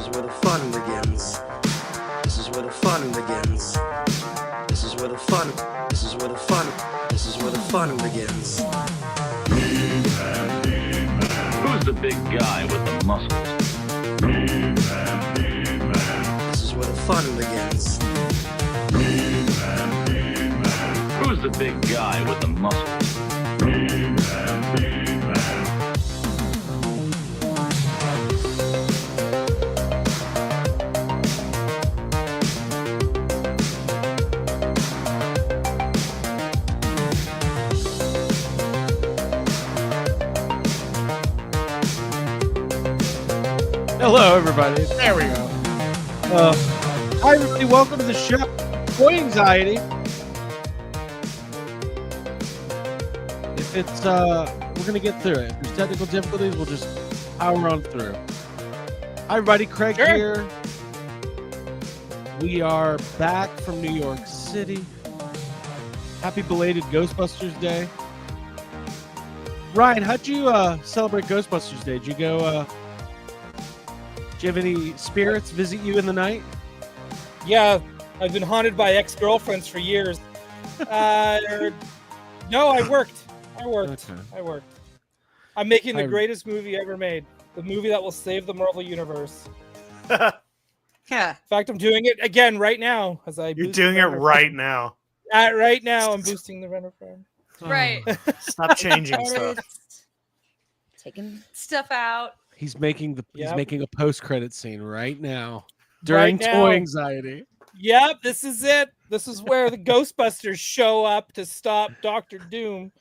is where the fun begins. This is where the fun begins. This is where the fun. This is where the fun. This is where the fun begins. Who's the big guy with the muscles? This is where the fun begins. Who's the big guy with the muscles? Hello, everybody. There we go. Hi, everybody. Welcome to the show. Toy Anxiety. If it's, we're going to get through it. If there's technical difficulties, we'll just power on through. Hi, everybody. Craig here. We are back from New York City. Happy belated Ghostbusters Day. Ryan, how'd you celebrate Ghostbusters Day? Did you go... Do you have any spirits visit you in the night? Yeah, I've been haunted by ex-girlfriends for years. No, I worked. Okay. I'm making the greatest movie ever made. The movie that will save the Marvel Universe. Yeah. In fact, I'm doing it again right now. You're doing it right now. Right now, I'm boosting the Renner Farm. Right. Stop changing stuff. Taking stuff out. He's making Yep. a post-credit scene right now during Right now. Toy Anxiety. Yep, this is it. This is where the Ghostbusters show up to stop Dr. Doom.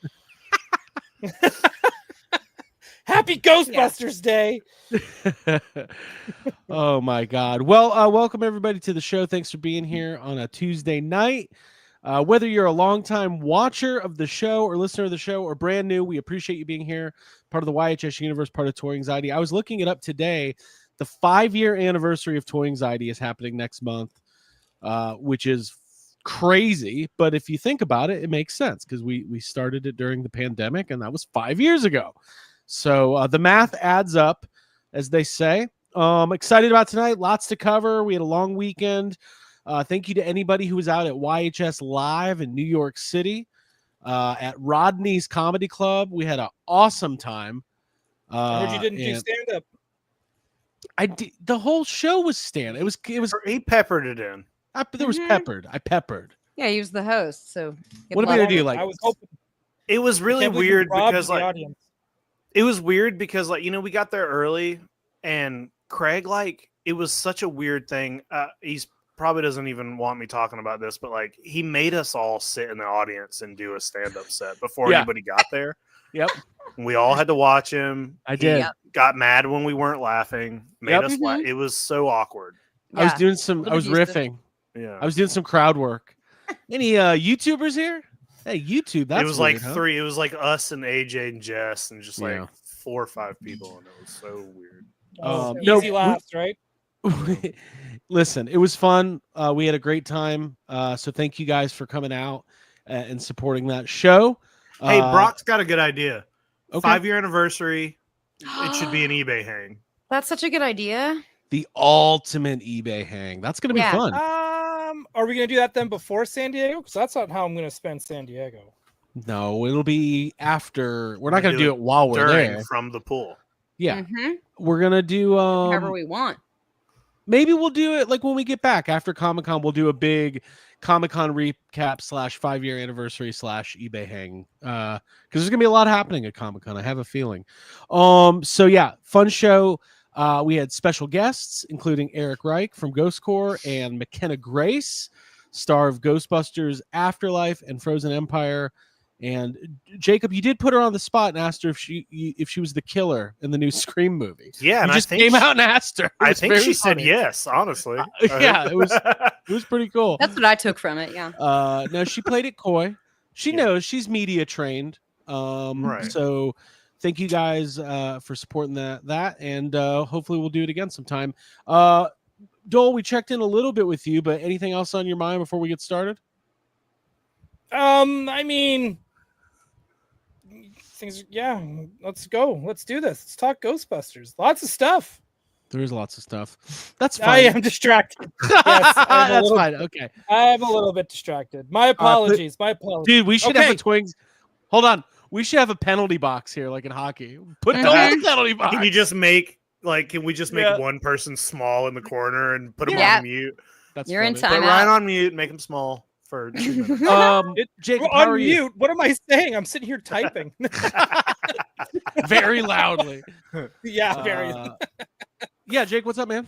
Happy Ghostbusters Day. Oh my God. Well, welcome everybody to the show. Thanks for being here on a Tuesday night. Whether you're a longtime watcher of the show or listener of the show or brand new, we appreciate you being here. Part of the YHS universe, part of Toy Anxiety. I was looking it up today. The 5-year anniversary of Toy Anxiety is happening next month, which is crazy. But if you think about it, it makes sense because we started it during the pandemic, and that was 5 years ago. So the math adds up, as they say. Excited about tonight. Lots to cover. We had a long weekend. Thank you to anybody who was out at YHS Live in New York City at Rodney's Comedy Club. We had an awesome time. I heard you didn't do stand-up. I did. The whole show was stand. It was. He peppered it in. There was peppered. I peppered. Yeah, he was the host. So What am I gonna do? Like, I was hoping. It was really Can't believe you weird robbed because the like audience. it was weird because like we got there early and Craig it was such a weird thing. He's probably doesn't even want me talking about this, but like he made us all sit in the audience and do a stand-up set before anybody got there. Yep. We all had to watch him. I did. Yep. Got mad when we weren't laughing. Made us laugh. It was so awkward. I was doing some. I Little was abusive. riffing. Yeah. I was doing some crowd work. Any YouTubers here? Hey, YouTube. That's it was weird, like huh? three. It was like us and AJ and Jess and just like Yeah. 4 or 5 people, and it was so weird. No, Easy laughs, right? Listen, it was fun. We had a great time. So thank you guys for coming out and supporting that show. Hey, Brock's got a good idea. Okay. 5-year anniversary. It should be an eBay hang. That's such a good idea. The ultimate eBay hang. That's gonna be Yeah. fun. Are we gonna do that then before San Diego? Because that's not how I'm gonna spend San Diego. No, it'll be after. We're not gonna do it while we're During there. from the pool. Yeah, Mhm. we're gonna do. However we want. Maybe we'll do it like when we get back after Comic-Con. We'll do a big Comic-Con recap / 5-year anniversary / eBay hang. Because there's gonna be a lot happening at Comic-Con. I have a feeling. So yeah, fun show. We had special guests, including Eric Reich from Ghost Corps and McKenna Grace, star of Ghostbusters Afterlife and Frozen Empire. And Jacob, you did put her on the spot and asked her if she was the killer in the new Scream movie. Yeah, You and just I think came out and asked her. It I was think very she said funny. yes. Honestly, Yeah, it was pretty cool. That's what I took from it. Yeah. No, she played it coy. She Yeah. knows she's media trained. Right. So thank you guys for supporting that, and hopefully we'll do it again sometime. Dole, we checked in a little bit with you, but anything else on your mind before we get started? I mean, things. Yeah, let's go. Let's do this. Let's talk Ghostbusters. Lots of stuff. There is lots of stuff. That's I fine. am distracted. Yes, That's fine. Okay. I'm a little bit distracted. My apologies. My apologies. Dude, we should have a Okay. Twings. Hold on. We should have a penalty box here, like in hockey. Put those in the penalty box. Can you just make can we just make Yeah. one person small in the corner and put them Yeah. on mute? That's You're in funny. Put time Ryan out. on mute, make him small for 2 minutes. Jacob, We're how on are you? mute. What am I saying? I'm sitting here typing. Very loudly. Yeah, very. Yeah, Jake, what's up, man?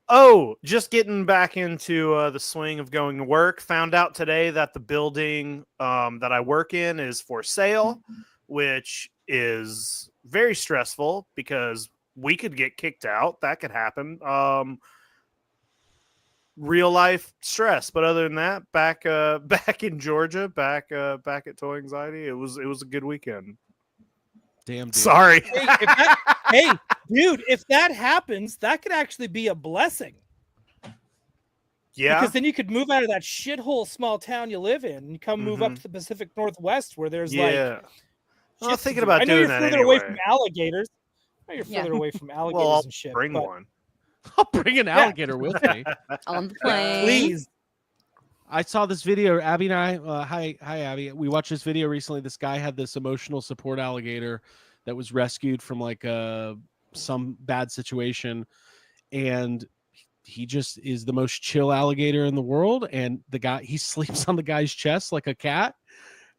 Oh, just getting back into the swing of going to work. Found out today that the building that I work in is for sale, which is very stressful because we could get kicked out. That could happen. Real life stress, but other than that, back in Georgia, back at Toy Anxiety, it was a good weekend. Damn, dude. Sorry. Hey, dude, if that happens, that could actually be a blessing. Yeah. Because then you could move out of that shithole small town you live in and come move up to the Pacific Northwest where there's like. Yeah. I shit was to thinking do. about I know doing you're that further anyway. away from alligators. I know you're Yeah. further away from alligators Well, I'll and shit. bring but one. I'll bring an alligator with me. On the plane. Please. I saw this video. Abby and I, hi, Abby. We watched this video recently. This guy had this emotional support alligator that was rescued from like some bad situation, and he just is the most chill alligator in the world. And he sleeps on the guy's chest like a cat,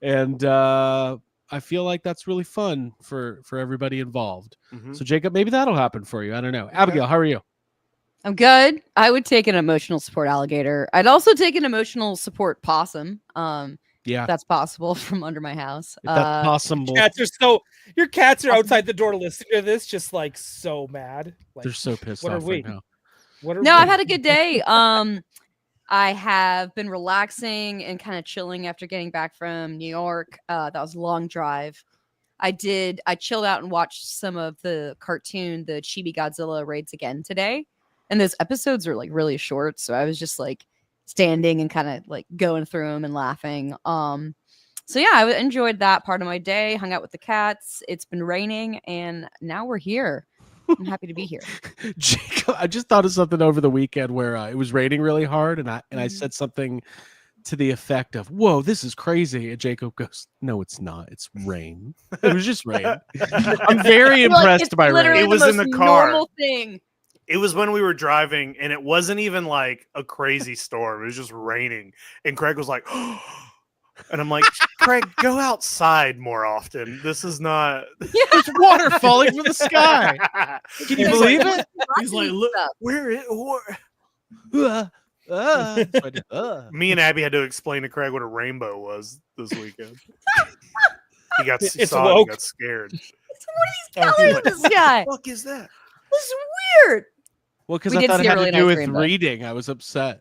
and I feel like that's really fun for everybody involved. Mhm. So Jacob, maybe that'll happen for you. I don't know. Abigail, how are you? I'm good. I would take an emotional support alligator. I'd also take an emotional support possum. Yeah, If that's possible from under my house. if that's possible. Your cats are outside the door listening to this, just like so mad. Like, They're so pissed what are off we? right now. what are No, we? I've had a good day. I have been relaxing and kind of chilling after getting back from New York. That was a long drive. I chilled out and watched some of the cartoon, the Chibi Godzilla raids again today. And those episodes are like really short. So I was just like standing and kind of like going through them and laughing. So yeah, I enjoyed that part of my day, hung out with the cats. It's been raining and now we're here. I'm happy to be here. Jacob, I just thought of something over the weekend where it was raining really hard, and I said something to the effect of, "Whoa, this is crazy." And Jacob goes, "No, it's not. It's rain. It was just rain." I'm very You're like, impressed it's by literally rain. It was the in most the car. normal thing. It was when we were driving, and it wasn't even like a crazy storm. It was just raining, and Craig was like, and I'm like, Craig, go outside more often. This is not. There's water falling from the sky. Can you He's believe like, it? He's like, look, where it? So I did, Me and Abby had to explain to Craig what a rainbow was this weekend. He It's saw it and woke. got scared. What are these colors in the sky? What the fuck is that? This is weird. Well, because We I did thought it see a had really to do nice with rainbow. reading. I was upset.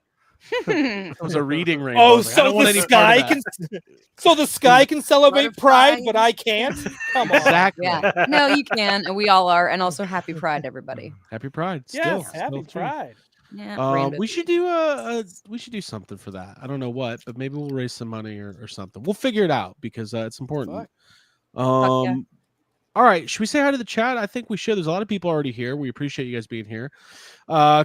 It was a reading rainbow. I Oh, was like, I don't so want the any part sky of that. can so the sky can celebrate Butterflies. pride, but I can't. Come on. Exactly. Yeah. No, you can, and we all are, and also happy Pride, everybody. Happy Pride. Yes, Still happy true. Pride. Yeah. rainbow. We should do we should do something for that. I don't know what, but maybe we'll raise some money or something. We'll figure it out because it's important. Fuck yeah. All right, should we say hi to the chat? I think we should. There's a lot of people already here. We appreciate you guys being here.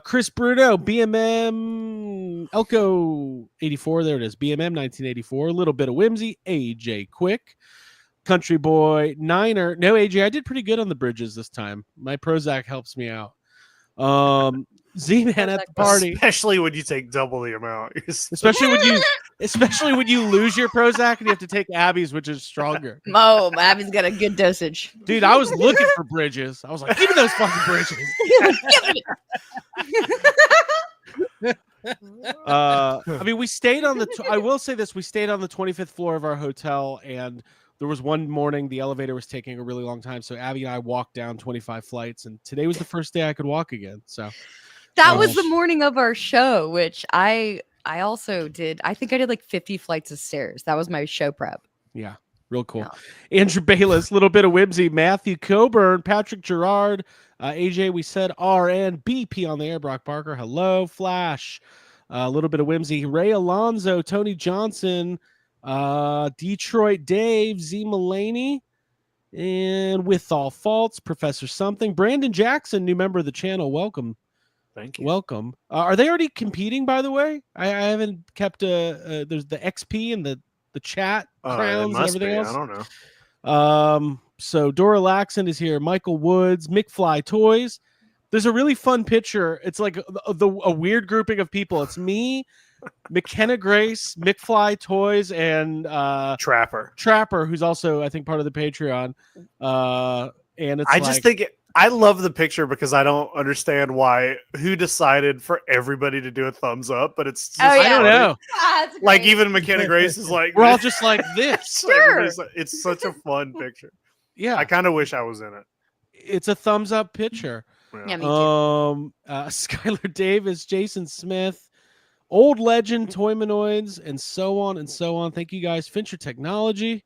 Chris Bruno, BMM Elko 84. There it is. BMM 1984. A little bit of whimsy. AJ Quick. Country Boy Niner. No, AJ, I did pretty good on the bridges this time. My Prozac helps me out. Z-Man at the party. Especially when you take double the amount. Especially when you lose your Prozac and you have to take Abby's, which is stronger. Oh, Abby's got a good dosage. Dude, I was looking for bridges. I was like, give me those fucking bridges. I mean, we stayed on the. I will say this: we stayed on the 25th floor of our hotel, and there was one morning the elevator was taking a really long time. So Abby and I walked down 25 flights, and today was the first day I could walk again. So That was the morning of our show, which I also did. I think I did like 50 flights of stairs. That was my show prep. yeah, real cool. Yeah. Andrew Bayless, little bit of whimsy. Matthew Coburn, Patrick Gerard, AJ. We said R and BP on the air. Brock Parker, hello. Flash, a little bit of whimsy. Ray Alonzo, Tony Johnson, Detroit Dave, Z Mulaney. And With All Faults, Professor Something. Brandon Jackson, new member of the channel. Welcome. Thank you. Welcome. Are they already competing, by the way? I haven't kept there's the XP and the chat It crowns and must everything be. else. I don't know. So Dora Laxon is here. Michael Woods, McFly Toys. There's a really fun picture. It's like a weird grouping of people. It's me, McKenna Grace, McFly Toys, and Trapper, who's also I think part of the Patreon. And it's just think I love the picture because I don't understand who decided for everybody to do a thumbs up, but it's just I don't know. That's Like great. even McKenna Grace is like We're all just like this. Sure. It's such a fun picture. Yeah, I kind of wish I was in it. it's a thumbs up picture. Yeah, me too. Skylar Davis, Jason Smith, Old Legend, Toymanoids, and so on and so on. Thank you guys. Fincher Technology.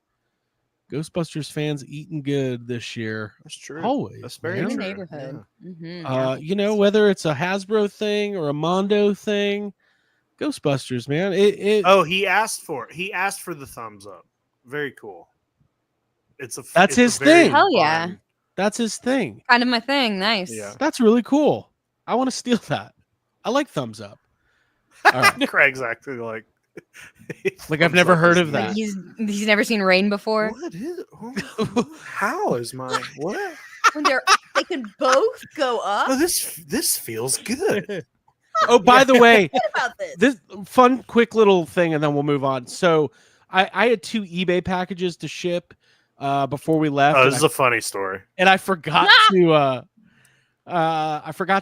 Ghostbusters fans eating good this year. That's true. Always. That's very In man. the true. neighborhood. Mhm, You know, whether it's a Hasbro thing or a Mondo thing, Ghostbusters, man. Oh, he asked for the thumbs up. Very cool. That's it's his a very thing. Hell yeah. fun- That's his thing. Kind of my thing. Nice. Yeah. That's really cool. I want to steal that. I like thumbs up. All right. Craig's actually like Like I've never heard of Like, that. he's never seen rain before. What is how is my what? When they can both go up. Oh, this feels good. Oh, by the way, What about this? this fun, quick little thing, and then we'll move on. So I had 2 eBay packages to ship before we left. Oh, and this is a funny story. and I forgot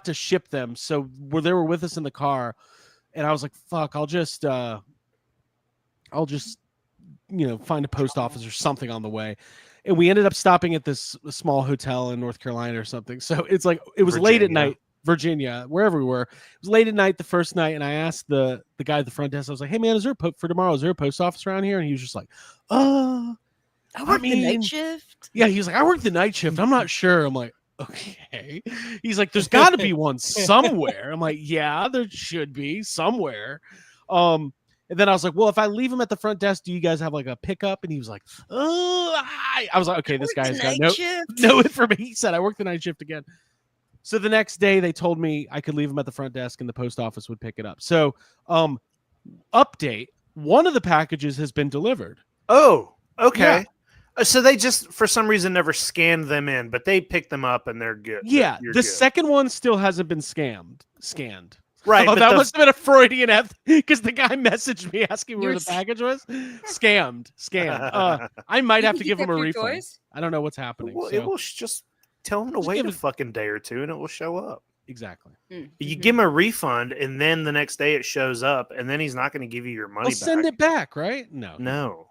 to ship them. So they were with us in the car, and I was like, "Fuck, I'll just find a post office or something on the way." And we ended up stopping at this small hotel in North Carolina or something. So it's like it was late at night, Virginia, wherever we were. It was late at night the first night, and I asked the guy at the front desk. I was like, "Hey man, is there for tomorrow? Is there a post office around here?" And he was just like, I work the mean, night shift. yeah, he was like, "I work the night shift. I'm not sure." I'm like, "Okay." He's like, "There's got to be one somewhere." I'm like, "Yeah, there should be somewhere." And then I was like, "Well, if I leave him at the front desk, do you guys have like a pickup?" And he was like, "Oh," I was like, "Okay, this Work the guy's got night shift. no information." He said, "I work the night shift again." So the next day, they told me I could leave him at the front desk, and the post office would pick it up. So, update: one of the packages has been delivered. Oh, okay. Yeah. So they just for some reason never scanned them in, but they picked them up and they're good. Yeah, You're the good. second one still hasn't been scanned. Right, Oh, but that the- must have been a Freudian F because the guy messaged me asking where You're the package was. Scammed. I might have to give him a refund. Toys? I don't know what's happening. Well, so- it will just tell them to Just wait give a it- fucking day or two and it will show up. Exactly. You give him a refund and then the next day it shows up and then he's not going to give you your money I'll back. send it back, right? No. No.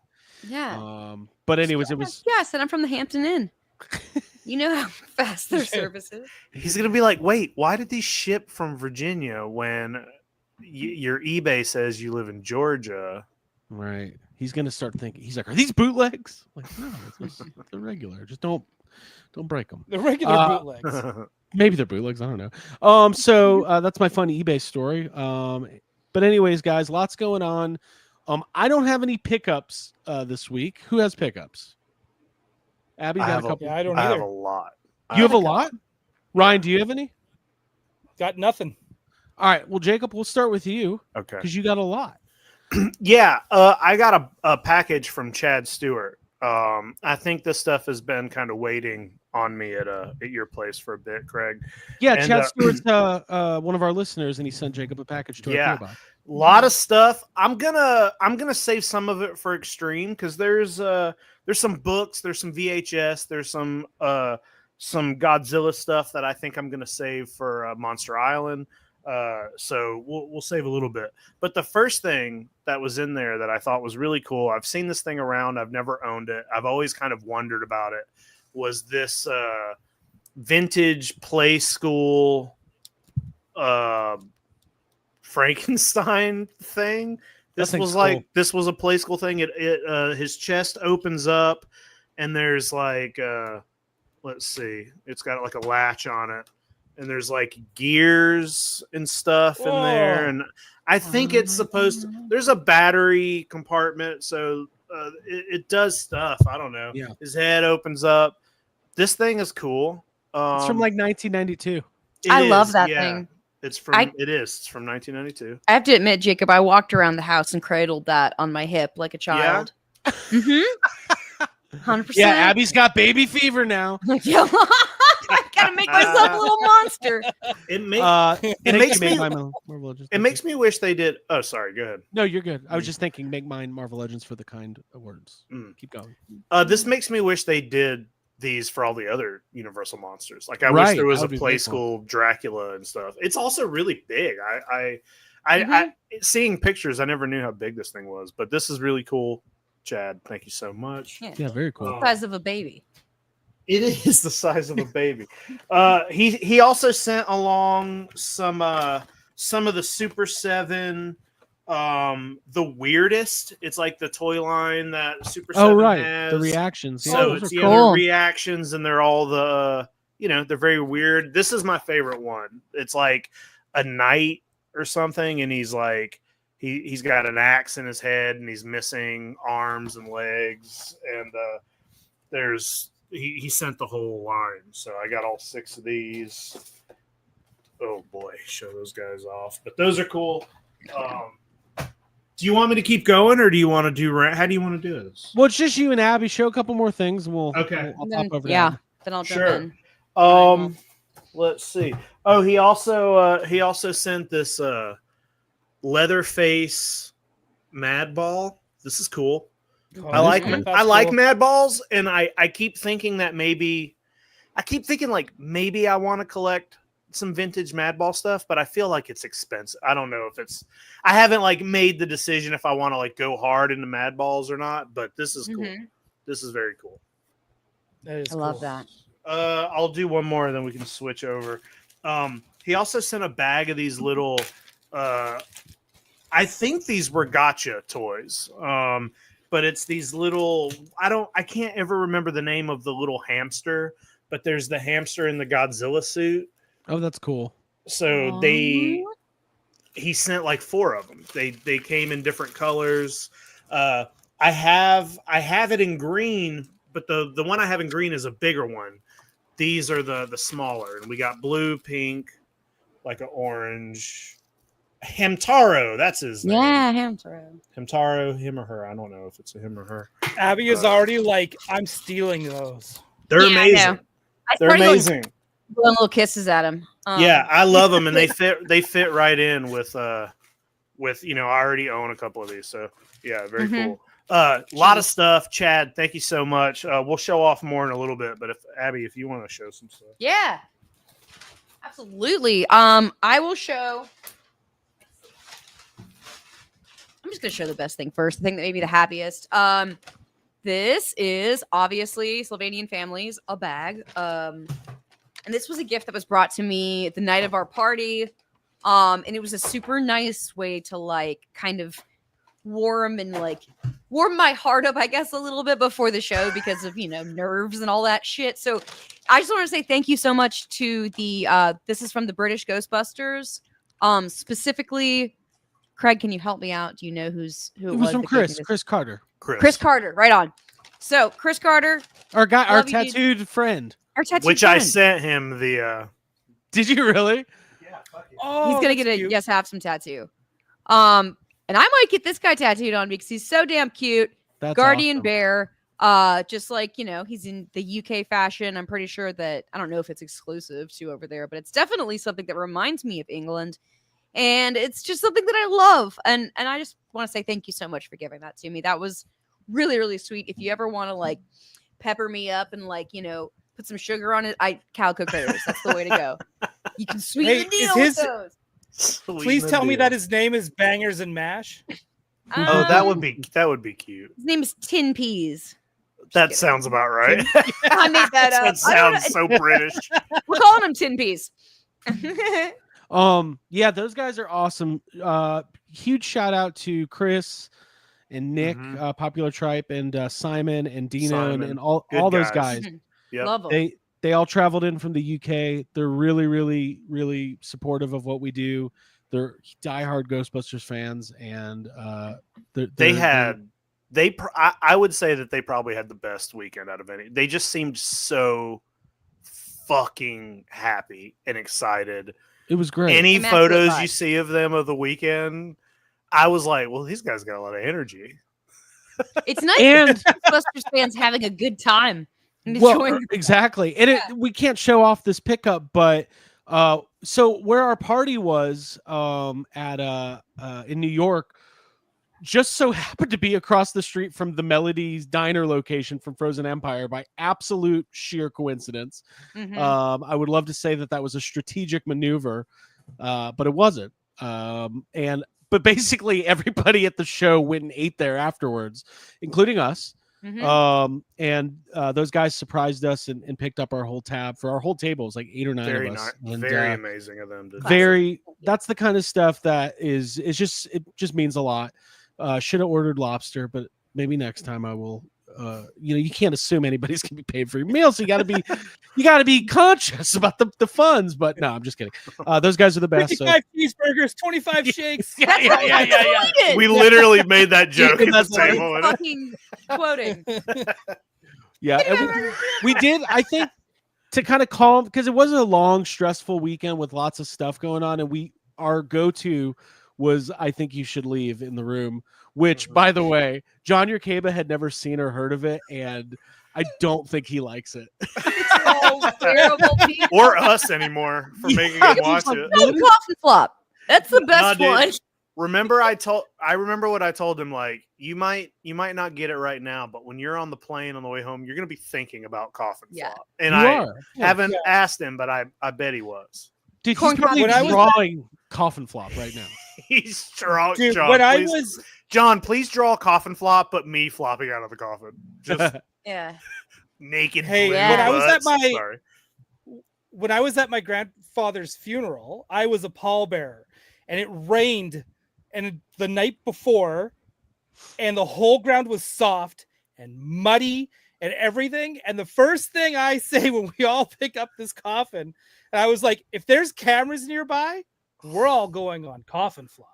Yeah. But anyways, it was Yeah, I said I'm from the Hampton Inn. You know how fast their service is. He's going to be like, wait, why did these ship from Virginia when your eBay says you live in Georgia? right. He's gonna start thinking. He's like, "Are these bootlegs?" Like, no, they're regular. Just don't break them. The regular bootlegs. Maybe they're bootlegs. I don't know. So that's my fun eBay story. But anyways, guys, lots going on. I don't have any pickups this week. Who has pickups? Abby, you got a couple. Yeah, I don't I have either. a lot. You have a lot. Ryan, do you have any? Got nothing. All right. Well, Jacob, we'll start with you Okay. because you got a lot. Yeah, I got a package from Chad Stewart. I think this stuff has been kind of waiting on me at your place for a bit, Craig. Yeah, And, Chad Stewart's one of our listeners, and he sent Jacob a package to Yeah. our PO box. A lot of stuff. I'm gonna save some of it for Extreme because there's some books, there's some VHS, there's some Godzilla stuff that I think I'm gonna save for Monster Island. So we'll save a little bit. But the first thing that was in there that I thought was really cool, I've seen this thing around, I've never owned it, I've always kind of wondered about it, was this vintage play school Frankenstein thing. This That was thing's like cool. this was a play school thing. His chest opens up and there's like let's see, it's got like a latch on it. And there's like gears and stuff in there. Whoa. And I think it's supposed to, there's a battery compartment. So It does stuff. I don't know. Yeah. His head opens up. This thing is cool. It's from like 1992. I love that thing. It's from. It is. It's from 1992. I have to admit, Jacob, I walked around the house and cradled that on my hip like a child. Yeah. 100%. Yeah, Abby's got baby fever now. Yeah. I gotta make myself a little monster. It makes me. Marvel Legends. It makes me wish they did. Oh, sorry. Go ahead. No, you're good. I was just thinking, make mine Marvel Legends for the kind words. Keep going. This makes me wish they did these for all the other Universal monsters. Like I wish there was a Play School Dracula and stuff. It's also really big. I seeing pictures, I never knew how big this thing was, but this is really cool. Chad, thank you so much. Yeah, very cool. The size of a baby. It is the size of a baby. He also sent along some of the Super 7, the weirdest. It's like the toy line that Super 7 has. The reactions. Yeah, So it's cool. the reactions, and they're all they're very weird. This is my favorite one. It's like a knight or something, and he's like he's got an axe in his head, and he's missing arms and legs, and he sent the whole line. So I got all 6 of these. Oh boy, show those guys off. But those are cool. Do you want me to keep going, or do you want to do? How do you want to do this? Well, it's just you and Abby. Show a couple more things, and we'll Okay. I'll pop over. Yeah, then I'll jump in. Let's see. Oh, he also sent this Leatherface Mad Ball. This is cool. Oh, I like cool. Mad Balls, and I keep thinking that maybe I want to collect some vintage Mad Ball stuff, but I feel like it's expensive. I don't know if I haven't like made the decision if I want to like go hard into Mad Balls or not, but this is cool. This is very cool. I love that. I'll do one more and then we can switch over. He also sent a bag of these little I think these were gotcha toys. But it's these little I can't ever remember the name of the little hamster, but there's the hamster in the Godzilla suit. Oh, that's cool. So he sent like 4 of them. They came in different colors. I have it in green, but the one I have in green is a bigger one. These are the smaller, and we got blue, pink, like an orange. Hamtaro, that's his name. Yeah, Hamtaro, him or her. I don't know if it's a him or her. Abby is already like, I'm stealing those. They're amazing. They're amazing. Blowing little kisses at him. Yeah, I love them, and they fit right in with I already own a couple of these, so yeah, very cool. A lot of stuff. Chad, thank you so much. We'll show off more in a little bit, but if you want to show some stuff. Yeah. Absolutely. I will show. I'm just going to show the best thing first. The thing that made me the happiest. This is obviously Sylvanian Families, a bag. And this was a gift that was brought to me the night of our party. And it was a super nice way to like kind of warm my heart up, I guess, a little bit before the show because of, nerves and all that shit. So I just want to say thank you so much to this is from the British Ghostbusters. Specifically, Craig, can you help me out? Do you know who it was from Chris Carter. Chris Carter, right on. So Chris Carter, our tattooed friend. Which I sent him the. Did you really? Yeah. He's gonna get a yes, have some tattoo. And I might get this guy tattooed on because he's so damn cute. That's Guardian awesome. Bear. Just like he's in the UK fashion. I'm pretty sure that I don't know if it's exclusive to over there, but it's definitely something that reminds me of England. And it's just something that I love. And I just want to say thank you so much for giving that to me. That was really, really sweet. If you ever want to like pepper me up and like, put some sugar on it, Calico Critters. That's the way to go. You can sweeten the deal with those. Please tell me that his name is Bangers and Mash. Oh, that would be cute. His name is Tin Peas. That sounds about right. I made that up. That sounds so British. We're calling him Tin Peas. Yeah, those guys are awesome. Huge shout out to Chris and Nick, Popular Tripe, and Simon and Dino and all those guys. Yep. Love them. They all traveled in from the UK. They're really, really, really supportive of what we do. They're diehard Ghostbusters fans, and I would say that they probably had the best weekend out of any. They just seemed so fucking happy and excited. It was great. Any Immaculate photos vibe. you see of them of the weekend, I was like, well, these guys got a lot of energy. It's nice And Ghostbusters fans having a good time and well, enjoying. exactly. And we can't show off this pickup, but so where our party was at in New York just so happened to be across the street from the Melody's Diner location from Frozen Empire by absolute sheer coincidence. Mhm. I would love to say that was a strategic maneuver, but it wasn't. But basically everybody at the show went and ate there afterwards, including us. Mhm. And those guys surprised us and picked up our whole tab for our whole table. It was like 8 or 9 Very of us. nice, And, very amazing of them. To very. That's the kind of stuff that it just means a lot. Should have ordered lobster, but maybe next time I will. You can't assume anybody's gonna be paid for your meal, so you gotta be conscious about the funds. But no, I'm just kidding. Those guys are the best. So. 55 cheeseburgers, 25 shakes. Yeah. We literally made that joke at the That's right. table. Fucking quoting. Yeah, and we did. I think to kind of calm because it wasn't a long, stressful weekend with lots of stuff going on, and our go-to was I think you should leave in the room. Which, by the way, John Yerkeba had never seen or heard of it, and I don't think he likes it. So terrible people. Or us anymore for making him watch it. No, Coffin Flop. That's the best No, dude. one. Remember, I remember what I told him. Like, you might not get it right now, but when you're on the plane on the way home, you're gonna be thinking about Coffin Yeah. Flop. And You I are. haven't asked him, but I bet he was. Dude, Corn he's probably When I was- drawing Coffin Flop right now. He's drunk. Dude, John, when I please, was John, please draw a coffin flop, but me flopping out of the coffin, just Yeah. naked. Hey, blue when I was at butts. my- Sorry. when I was at my grandfather's funeral, I was a pallbearer, and it rained, and the night before, and the whole ground was soft and muddy and everything. And the first thing I say when we all pick up this coffin, and I was like, if there's cameras nearby, we're all going on Coffin Flop.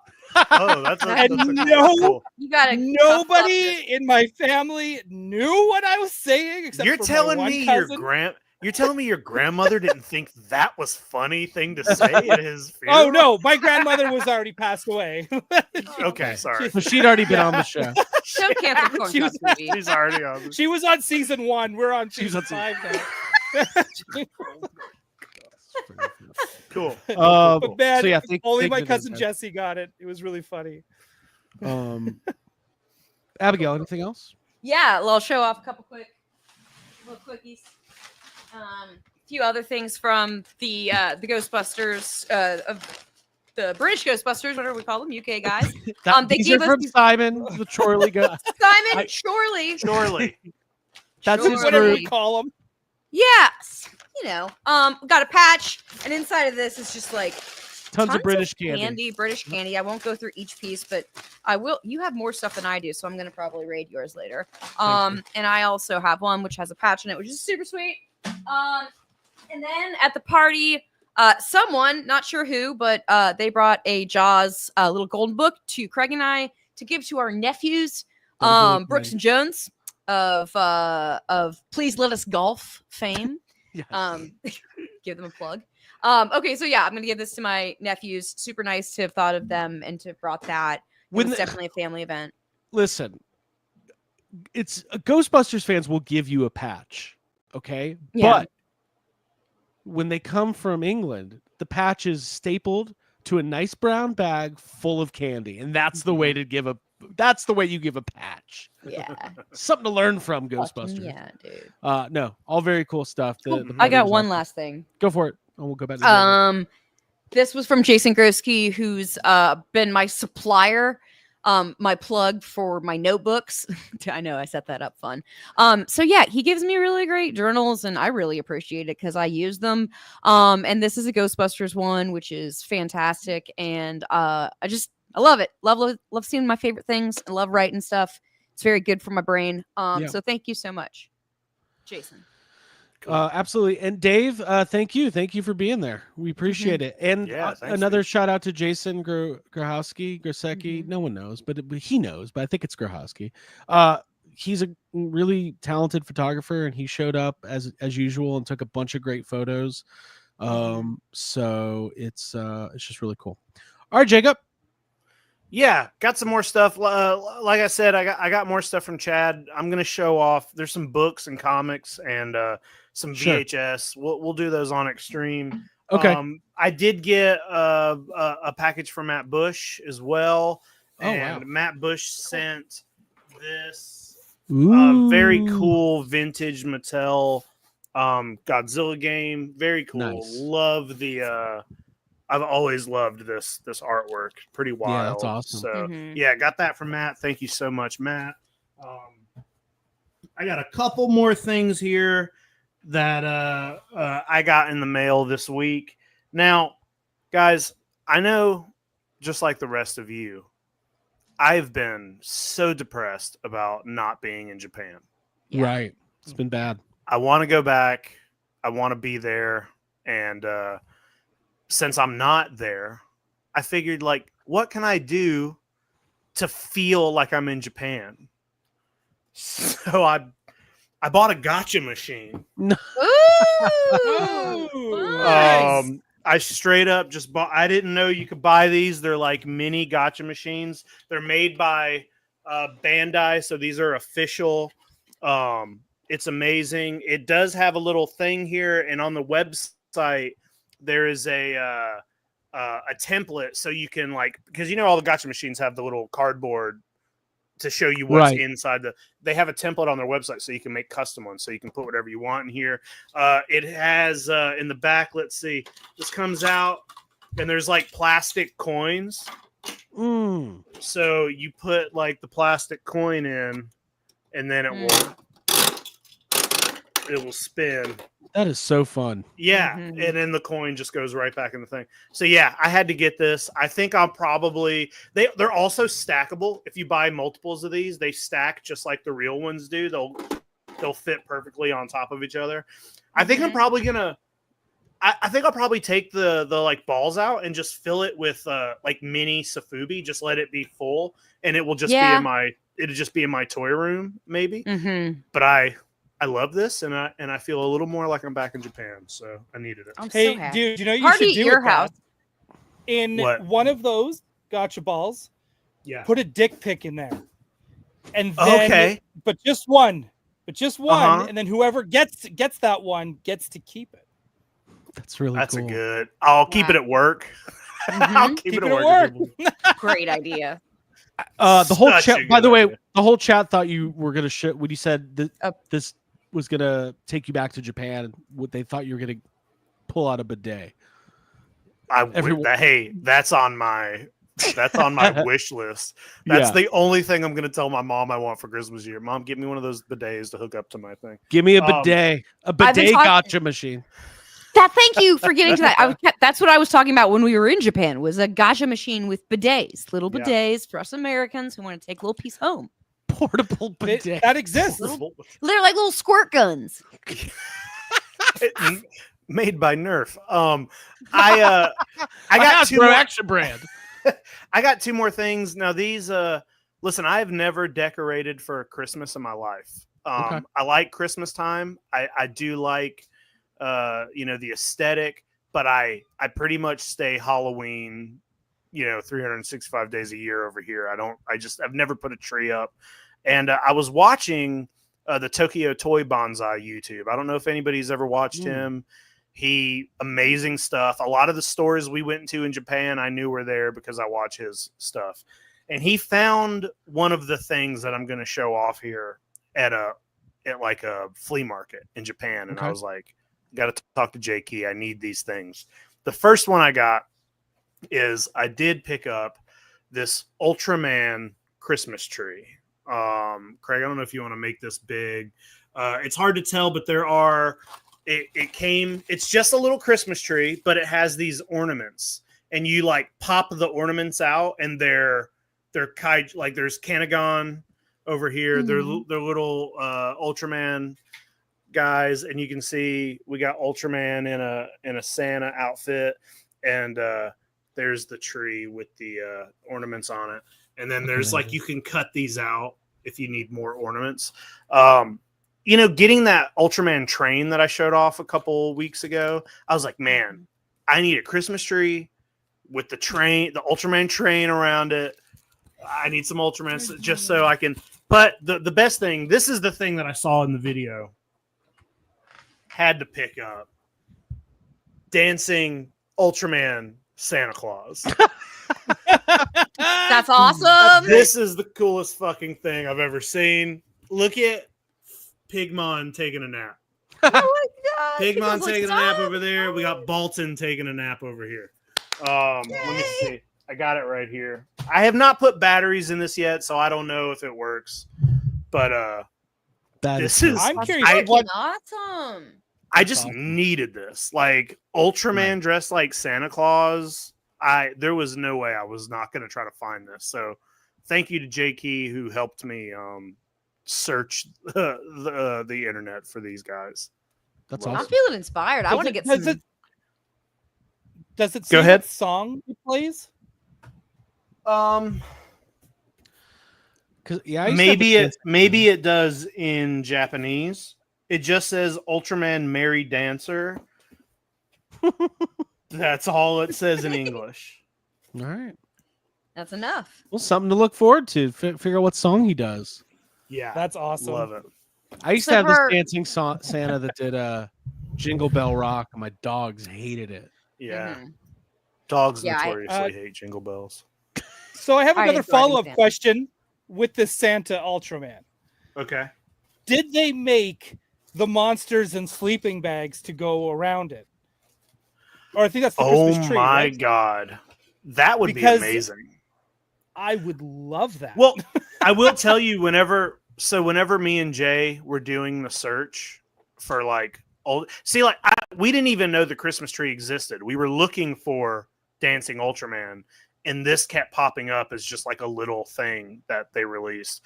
Oh, that's And cool. no- You gotta. Nobody in my family knew what I was saying except You're for my telling one me cousin. you're telling me your grandmother didn't think that was funny thing to say at his funeral? Oh no, my grandmother was already passed away. Okay, sorry. So she'd already been on the show. Show canceled corn She cup was- movie. She's already on. She was on season 1. We're on She was season on 5 now. Cool. But man, so yeah, only thank my you, cousin guys. Jesse got it. It was really funny. Abigail, anything else? Yeah, well, I'll show off a couple little quickies. A few other things from the Ghostbusters of the British Ghostbusters, whatever we call them, UK guys. They These gave are us from these- Simon, the Chorley guy. Simon Shorley. Surely. That's Sure. his Whatever group. we call them. Yes, got a patch, and inside of this is just like Tons of British candy. British candy. I won't go through each piece, but I will. You have more stuff than I do, so I'm gonna probably raid yours later. And I also have one which has a patch in it, which is super sweet. And then at the party, someone, not sure who, but they brought a Jaws little golden book to Craig and I to give to our nephews, That was really Brooks nice. and Jones of Please Let Us Golf fame. Yes. Give them a plug. Okay, so yeah, I'm gonna give this to my nephews. Super nice to have thought of them and to have brought that. When It's the- definitely a family event. Listen, it's Ghostbusters fans will give you a patch, okay? Yeah. But when they come from England, the patch is stapled to a nice brown bag full of candy, and that's the way to give a. That's the way you give a patch. Yeah. Something to learn from Fucking Ghostbusters. yeah, dude. No, all very cool stuff. Cool. The I got writing's one awesome. last thing. Go for it. And we'll go back. To This was from Jason Grosky, who's been my supplier, my plug for my notebooks. I know I set that up fun. So yeah, he gives me really great journals, and I really appreciate it because I use them. And this is a Ghostbusters one, which is fantastic, and I love it. Love seeing my favorite things. I love writing stuff. It's very good for my brain. Yeah. So thank you so much, Jason. Absolutely. And Dave, thank you for being there. We appreciate it. And Yeah, thanks, another dude. shout out to Jason Grahowski. No one knows, but he knows. But I think it's Grahowski. He's a really talented photographer, and he showed up as usual and took a bunch of great photos. So it's just really cool. All right, Jacob. Yeah, got some more stuff. Like I said, I got more stuff from Chad. I'm gonna show off. There's some books and comics and some Sure. VHS. We'll do those on Extreme. Okay. I did get a package from Matt Bush as well, Oh, and wow. Matt Bush sent this Ooh. very cool vintage Mattel Godzilla game. Very cool. Nice. Love the. I've always loved this artwork. Pretty wild. Yeah, that's awesome. So yeah, got that from Matt. Thank you so much, Matt. I got a couple more things here that I got in the mail this week. Now, guys, I know, just like the rest of you, I've been so depressed about not being in Japan. Yeah. Right. It's been bad. I want to go back. I want to be there. And since I'm not there, I figured, like, what can I do to feel like I'm in Japan? So I bought a gacha machine. Ooh, nice. I straight up just bought. I didn't know you could buy these. They're like mini gacha machines. They're made by Bandai, so these are official. It's amazing. It does have a little thing here, and on the website there is a template, so you can, like, because you know all the gacha machines have the little cardboard to show you what's inside they have a template on their website, so you can make custom ones, so you can put whatever you want in here. It has in the back, let's see, this comes out and there's like plastic coins. So you put like the plastic coin in, and then it will spin. That is so fun. Yeah, and then the coin just goes right back in the thing. So yeah, I had to get this. I think I'll probably they're also stackable. If you buy multiples of these, they stack just like the real ones do. They'll fit perfectly on top of each other. I think I'm probably gonna. I think I'll probably take the like balls out and just fill it with like mini Safubi. Just let it be full, and it will just be in my toy room maybe. But I love this, and I feel a little more like I'm back in Japan, so I needed it. I'm Hey, so happy. dude, you know what you Party should at do your with that? house. In What? one of those gotcha balls, Yeah. put a dick pic in there, and then, Okay. but just one, Uh-huh. and then whoever gets that one gets to keep it. That's really That's cool. a good. I'll keep it at work. I'll keep it at work. Great idea. The whole Such a chat, by good the way, idea. the whole chat thought you were going to shit when you said that this was going to take you back to Japan. What they thought you were going to pull out a bidet. Hey, that's on my wish list. That's the only thing I'm going to tell my mom I want for Christmas year. Mom, give me one of those bidets to hook up to my thing. Give me a bidet, gotcha machine. Thank you for getting to that. That's what I was talking about when we were in Japan. Was a gacha machine with bidets, little bidets for us Americans who want to take a little piece home. Portable bidet that exists. They're like little squirt guns. Made by Nerf. I got two more action brand. I got two more things. Now these listen, I have never decorated for Christmas in my life. I like Christmas time. I do like the aesthetic, but I pretty much stay Halloween, 365 days a year over here. I've never put a tree up. And I was watching the Tokyo Toy Bonsai YouTube. I don't know if anybody's ever watched him. Amazing stuff. A lot of the stores we went to in Japan, I knew were there because I watch his stuff. And he found one of the things that I'm going to show off here at like a flea market in Japan. And I was like, got to talk to Jay Key. I need these things. The first one I got is I did pick up this Ultraman Christmas tree. Craig, I don't know if you want to make this big. It's hard to tell, but it's just a little Christmas tree, but it has these ornaments, and you like pop the ornaments out, and they're like there's Kanagon over here. They're little Ultraman guys, and you can see we got Ultraman in a Santa outfit, and there's the tree with the ornaments on it. And then there's like, you can cut these out if you need more ornaments. Getting that Ultraman train that I showed off a couple weeks ago, I was like, man, I need a Christmas tree with the Ultraman train around it. I need some Ultraman just so I can. But the best thing, this is the thing that I saw in the video. Had to pick up dancing Ultraman Santa Claus. That's awesome. This is the coolest fucking thing I've ever seen. Look at Pigmon taking a nap. Oh my god. Pigmon taking a nap over there. We got Bolton taking a nap over here. Let me see. I got it right here. I have not put batteries in this yet, so I don't know if it works. But this is. I'm That's curious fucking what awesome. I just needed this. Like Ultraman dressed like Santa Claus. There was no way I was not going to try to find this. So thank you to Jay Key who helped me search the internet for these guys. That's Love I'm awesome. feeling inspired. I want to get some. Does it Go say ahead. what song it plays? 'Cause, yeah, I used to have Maybe a it dance- maybe it does in Japanese. It just says Ultraman Merry Dancer. That's all it says in English. All right. That's enough. Well, something to look forward to. Figure out what song he does. Yeah, That's awesome. love it. I used So to have this for- dancing Santa that did Jingle Bell Rock, and my dogs hated it. Yeah, Mhm. dogs Yeah, notoriously hate jingle bells. So I have I another enjoy these follow-up Santa. question with this Santa Ultraman. Okay. Did they make the monsters and sleeping bags to go around it? Or I think that's the Oh Christmas tree. my right? god, that would Because- be amazing. I would love that. Well, I will tell you whenever me and Jay were doing the search for like old, we didn't even know the Christmas tree existed. We were looking for Dancing Ultraman, and this kept popping up as just like a little thing that they released.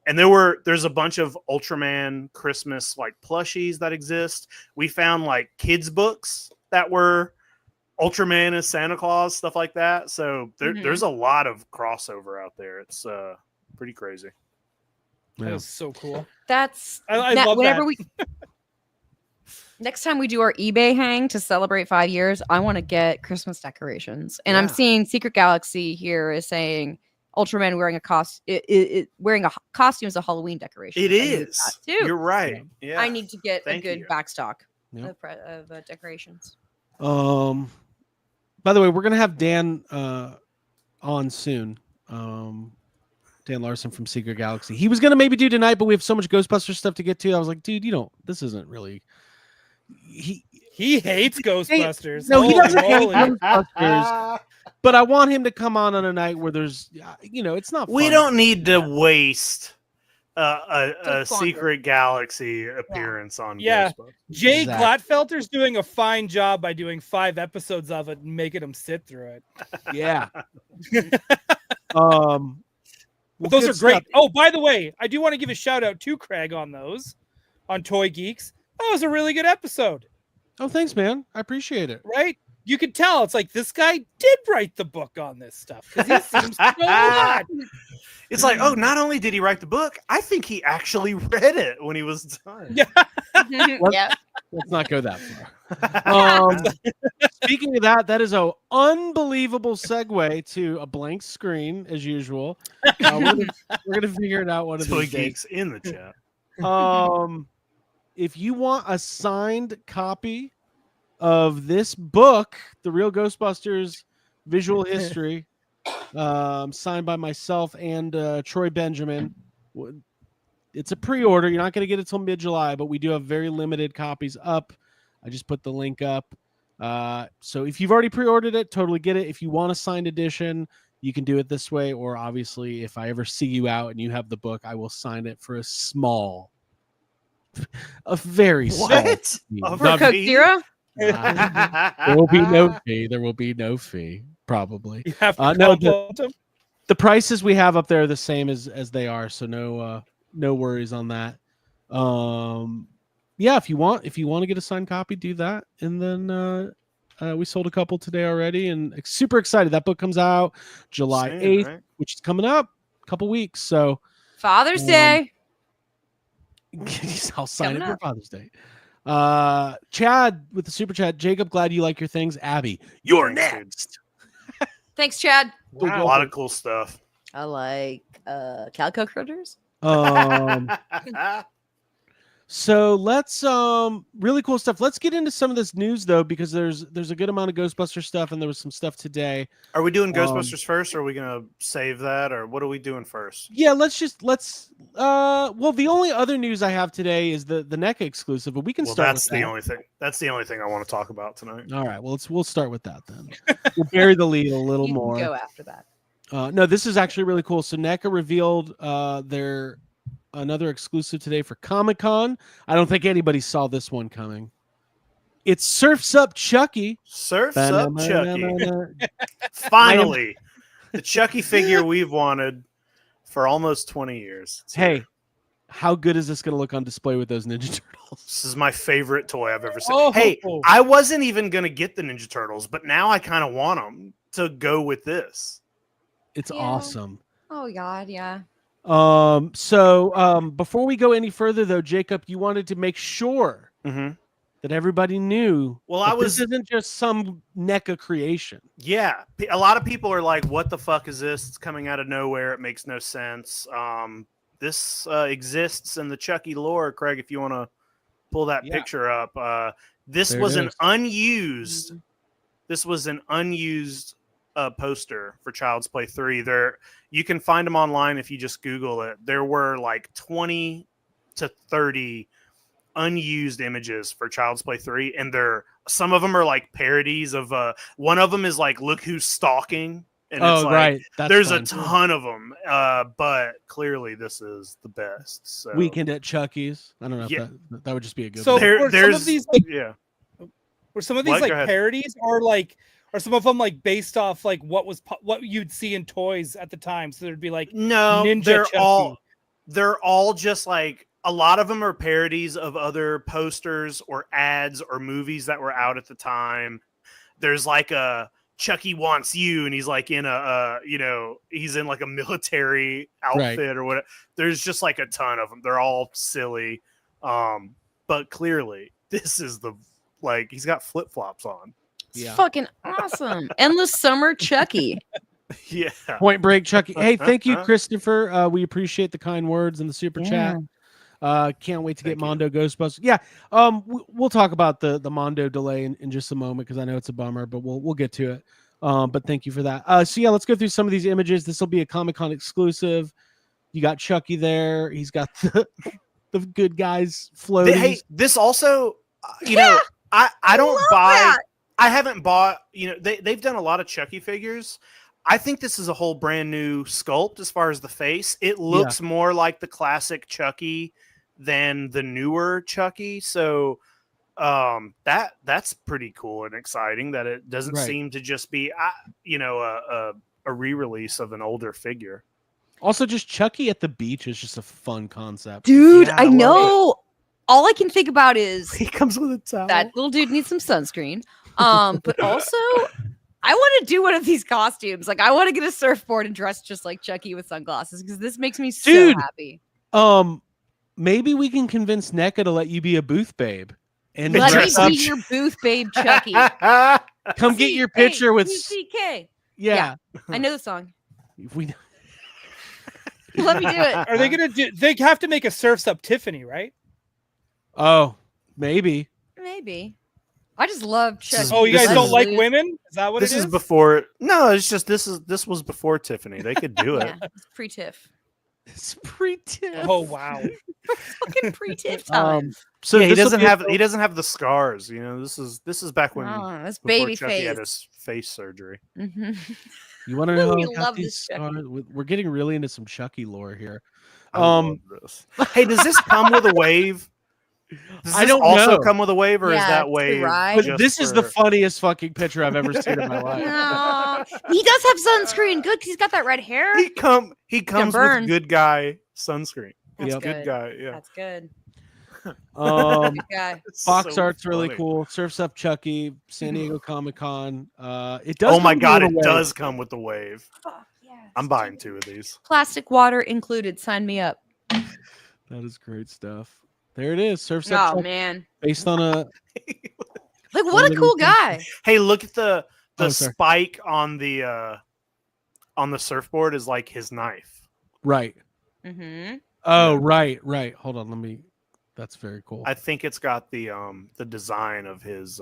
And there's a bunch of Ultraman Christmas like plushies that exist. We found like kids books that were Ultraman as Santa Claus, stuff like that. So there's a lot of crossover out there. It's pretty crazy. that is so cool. That's I that- love whenever that. we next time we do our eBay hang to celebrate 5 years, I want to get Christmas decorations. And I'm Yeah. seeing Secret Galaxy here is saying Ultraman wearing a wearing a costume as a Halloween decoration. It I need is. that too. You're right. Yeah. I need to get Thank a good you. backstock Yeah. of decorations. By the way, we're gonna have Dan on soon. Dan Larson from Secret Galaxy. He was gonna maybe do tonight, but we have so much Ghostbusters stuff to get to. I was like, dude, this isn't really. He hates Ghostbusters. No, he Holy doesn't hate moly. Ghostbusters. But I want him to come on a night where there's, it's not. We fun. don't need to waste a Just fun. Secret Galaxy appearance on Yeah. Ghostbusters. Jay Exactly. Glatfelter's doing a fine job by doing 5 episodes of it and making him sit through it. Yeah. But those are great. Oh, by the way, I do want to give a shout out to Craig on those, on Toy Geeks. That was a really good episode, Oh, thanks, man. I appreciate it. right? You could tell it's like this guy did write the book on this stuff because he seems to know a lot. It's like, oh, not only did he write the book, I think he actually read it when he was done. Yeah. Yeah. Let's not go that far. Speaking of that is a unbelievable segue to a blank screen as usual. We're gonna figure it out one of Toy these days. Geeks in the chat. If you want a signed copy of this book, The Real Ghostbusters Visual History, signed by myself and Troy Benjamin, it's a pre-order. You're not going to get it till mid-July, but we do have very limited copies up. I just put the link up. So if you've already pre-ordered it, totally get it. If you want a signed edition, you can do it this way. Or obviously, if I ever see you out and you have the book, I will sign it for a very small What? fee. A For a Coke fee? Zero? There will be no fee. There will be no fee, probably. You have to No, compliment him. The prices we have up there are the same as they are, so no worries on that. yeah, if you want to get a signed copy, do that. And then we sold a couple today already, and super excited. That book comes out July Soon, 8th, right? which is coming up a couple weeks. So Father's Day. I'll sign Coming it for up. Father's Day. Chad with the super chat. Jacob, glad you like your things. Abby, you're Thanks, dude. next. Thanks, Chad. Go, A go lot for of cool stuff. I like calico critters. So let's really cool stuff. Let's get into some of this news though, because there's a good amount of Ghostbuster stuff, and there was some stuff today. Are we doing Ghostbusters first, or are we gonna save that, or what are we doing first? Yeah, well, the only other news I have today is the NECA exclusive, but we can start That's with the that. only thing. That's the only thing I want to talk about tonight. All right, well, we'll start with that then. We'll bury the lead a little You more. can go after that. No, this is actually really cool. So NECA revealed their another exclusive today for Comic-Con. I don't think anybody saw this one coming. It's Surf's Up Chucky. Surf's Up Chucky. Finally, the Chucky figure we've wanted for almost 20 years. It's Hey, here. how good is this going to look on display with those Ninja Turtles? This is my favorite toy I've ever seen. Oh. Hey, I wasn't even gonna get the Ninja Turtles, but now I kind of want them to go with this. It's Yeah. awesome. Oh God, yeah. So before we go any further, though, Jacob, you wanted to make sure Mm-hmm. that everybody knew. Well, that this isn't just some NECA creation. Yeah, a lot of people are like, "What the fuck is this? It's coming out of nowhere. It makes no sense." This exists in the Chucky lore, Craig. If you want to pull that picture up, this There was it an is. unused. This was an unused poster for Child's Play 3. There, you can find them online if you just Google it. There were like 20 to 30 unused images for Child's Play 3, and some of them are like parodies of. One of them is like, "Look who's stalking." And it's like, right. That's there's fun. a ton of them, but clearly this is the best. So Weekend at Chucky's. I don't know Yeah. if that would just be a good So one. were some of these like yeah. were some of these What? like Go ahead. parodies, or some of them like based off like what you'd see in toys at the time? So there'd be like No, Ninja Chucky. they're all just like, a lot of them are parodies of other posters or ads or movies that were out at the time. There's like a Chucky Wants You, and he's like in he's in like a military outfit or whatever. There's just like a ton of them. They're all silly. But clearly this is he's got flip-flops on. It's Yeah. fucking awesome. Endless Summer Chucky. Yeah. Point Break Chucky. Hey, thank you, Christopher. We appreciate the kind words and the super chat. Can't wait to get Thank you. Mondo Ghostbusters. Yeah. We'll talk about the Mondo delay in just a moment, because I know it's a bummer, but we'll get to it. But thank you for that. So yeah, let's go through some of these images. This will be a Comic-Con exclusive. You got Chucky there. He's got the good guys floating. Hey, this also, I don't buy. that. I haven't bought. They've done a lot of Chucky figures. I think this is a whole brand new sculpt as far as the face. It looks more like the classic Chucky than the newer Chucky. So that's pretty cool and exciting that it doesn't seem to just be a re-release of an older figure. Also, just Chucky at the beach is just a fun concept. Dude, Yeah, I I love know. All I can think about is He comes with a towel. that little dude needs some sunscreen. But also I want to do one of these costumes. Like, I want to get a surfboard and dress just like Chucky with sunglasses, because this makes me so Dude. happy. Maybe we can convince NECA to let you be a booth babe and Let me dress up. be your booth babe, Chucky. Come get your picture with. CK. Yeah. I know the song. If we. Let me do it. Are they gonna do? They have to make a Surf's Up Tiffany, right? Oh, maybe. Maybe. I just love Chucky. Oh, you This guys is- don't like women? Is that what This it is before. No, it's just this was before Tiffany. They could do it. Yeah, it's pre-tiff. It's pretty. Oh wow! Fucking pre-tiff time. So Yeah, he this'll doesn't be a- have the scars. This is back when Oh, that's before baby Chucky had face. his face surgery. hmm You want to know how We I got love these this Chucky. scars? We're getting really into some Chucky lore here. I love this. Hey, does this come with a wave? Does I this don't also know. come with a wave, or is Yeah, that it's the wave? ride. But just this is the for- funniest fucking picture I've ever seen in my life. No, he does have sunscreen. Good, because he's got that red hair. He comes burn. with good guy sunscreen. It's Yep. good Good. guy. Yeah. That's good. Um, Good guy. box So art's really funny. cool. Surf's Up Chucky, San Diego Comic Con. It does. Oh my come god, with it a wave. does come with the wave. Fuck yeah. I'm buying 2 of these. Plastic water included. Sign me up. That is great stuff. There it is. Surf's Up Oh Chucky, man. based on a. Like what a Limited cool edition. guy. Hey, look at the Oh, sorry. spike on the surfboard is like his knife. Right. Mm-hmm. Oh, Yeah. right. Hold on. Let me. That's very cool. I think it's got the design of his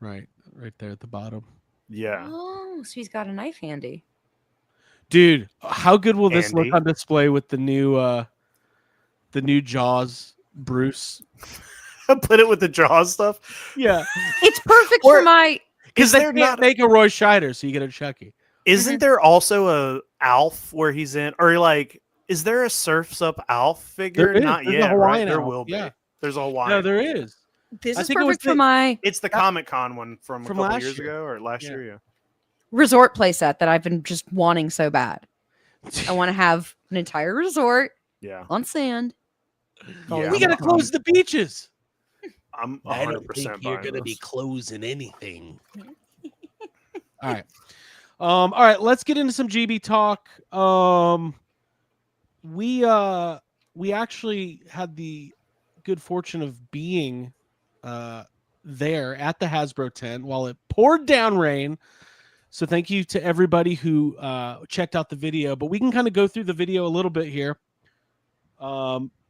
Right there at the bottom. yeah. Oh, so he's got a knife handy. Dude, how good will this look Andy. on display with the new Jaws Bruce? Put it with the Jaws stuff. Yeah, It's perfect Or- for my. because Is they there can't not make a Roy Scheider, so you get a Chucky. Isn't there also a Alf where he's in, or like, is there a Surf's Up Alf figure? There is. Not There's a yet, right? Hawaiian There Alf, will be. yeah. There's a Hawaiian. No, there one, yeah. is. This I is think it was perfect for the- my It's the Comic Con one from a From couple last years year. ago or last Yeah. year. Yeah. resort playset that I've been just wanting so bad. I want to have an entire resort Yeah. on sand. Yeah. We gotta close the beaches. I'm I 100% don't think you're buying gonna be this. closing anything. All right. All right, let's get into some GB talk. We actually had the good fortune of being there at the Hasbro tent while it poured down rain. So thank you to everybody who checked out the video, but we can kind of go through the video a little bit here.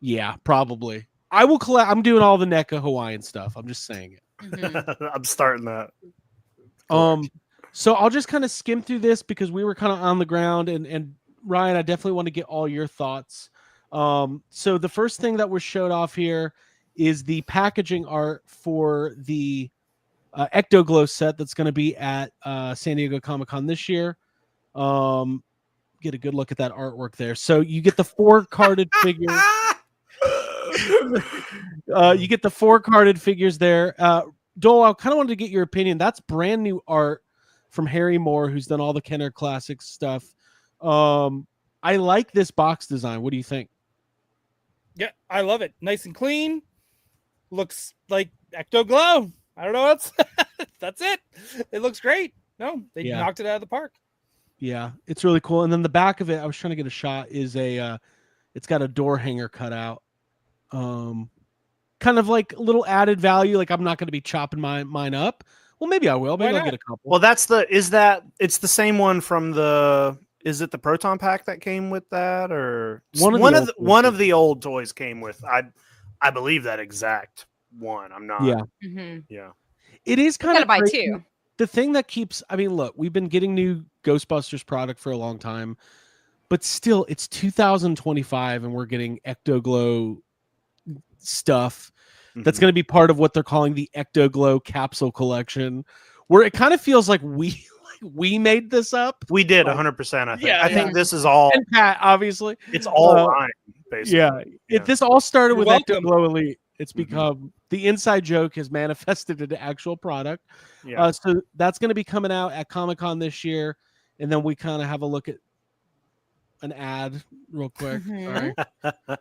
Yeah, probably. I will collect. I'm doing all the NECA Hawaiian stuff. I'm just saying it. Mhm. I'm starting that. So I'll just kind of skim through this because we were kind of on the ground, and Ryan, I definitely want to get all your thoughts. So the first thing that was showed off here is the packaging art for the Ecto-Glow set that's going to be at San Diego Comic-Con this year. Get a good look at that artwork there. So you get the 4 carded figures. You get the 4 carded figures there. Dole, I kind of wanted to get your opinion. That's brand new art from Harry Moore, who's done all the Kenner Classics stuff. I like this box design. What do you think? Yeah, I love it. Nice and clean. Looks like Ecto-Glow. I don't know what else. That's it. It looks great. No, they Yeah. knocked it out of the park. Yeah, it's really cool. And then the back of it, I was trying to get a shot, is it's got a door hanger cut out. Kind of like a little added value. Like I'm not going to be chopping mine up. Well, maybe I will. Maybe Why I'll not? get a couple. Well, it's the same one from is it the Proton pack that came with that, or One of the old one of the old toys came with? I believe that exact one. I'm not. Yeah. Mhm. Yeah. It is kind Gotta of buy crazy. 2. The thing that keeps, I mean, look, we've been getting new Ghostbusters product for a long time, but still it's 2025 and we're getting Ecto-Glow stuff that's Mhm. going to be part of what they're calling the Ecto-Glow capsule collection, where it kind of feels like we made this up. We did 100%. I think. Yeah, I yeah. think this is all. And Pat, obviously. It's all Uh, Ryan, basically. Yeah. Yeah. This all started You're with welcome. Ecto-Glow Elite. It's Mhm. become the inside joke has manifested into actual product. Yeah. So that's going to be coming out at Comic-Con this year. And then we kind of have a look at an ad real quick. Mhm.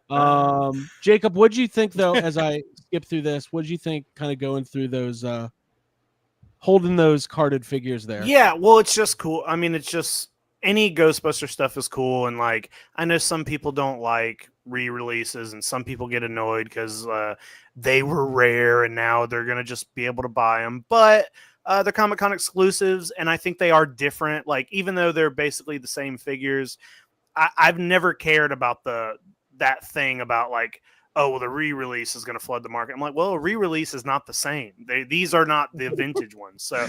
Sorry. Jacob, what do you think though, as I skip through this, what do you think kind of going through those, holding those carded figures there? Yeah, well, it's just cool. I mean, it's just any Ghostbuster stuff is cool, and like I know some people don't like re-releases, and some people get annoyed because they were rare, and now they're gonna just be able to buy them. But they're Comic-Con exclusives, and I think they are different. Like even though they're basically the same figures, I've never cared about that thing about like, oh, well, the re-release is going to flood the market. I'm like, well, a re-release is not the same. These are not the vintage ones. So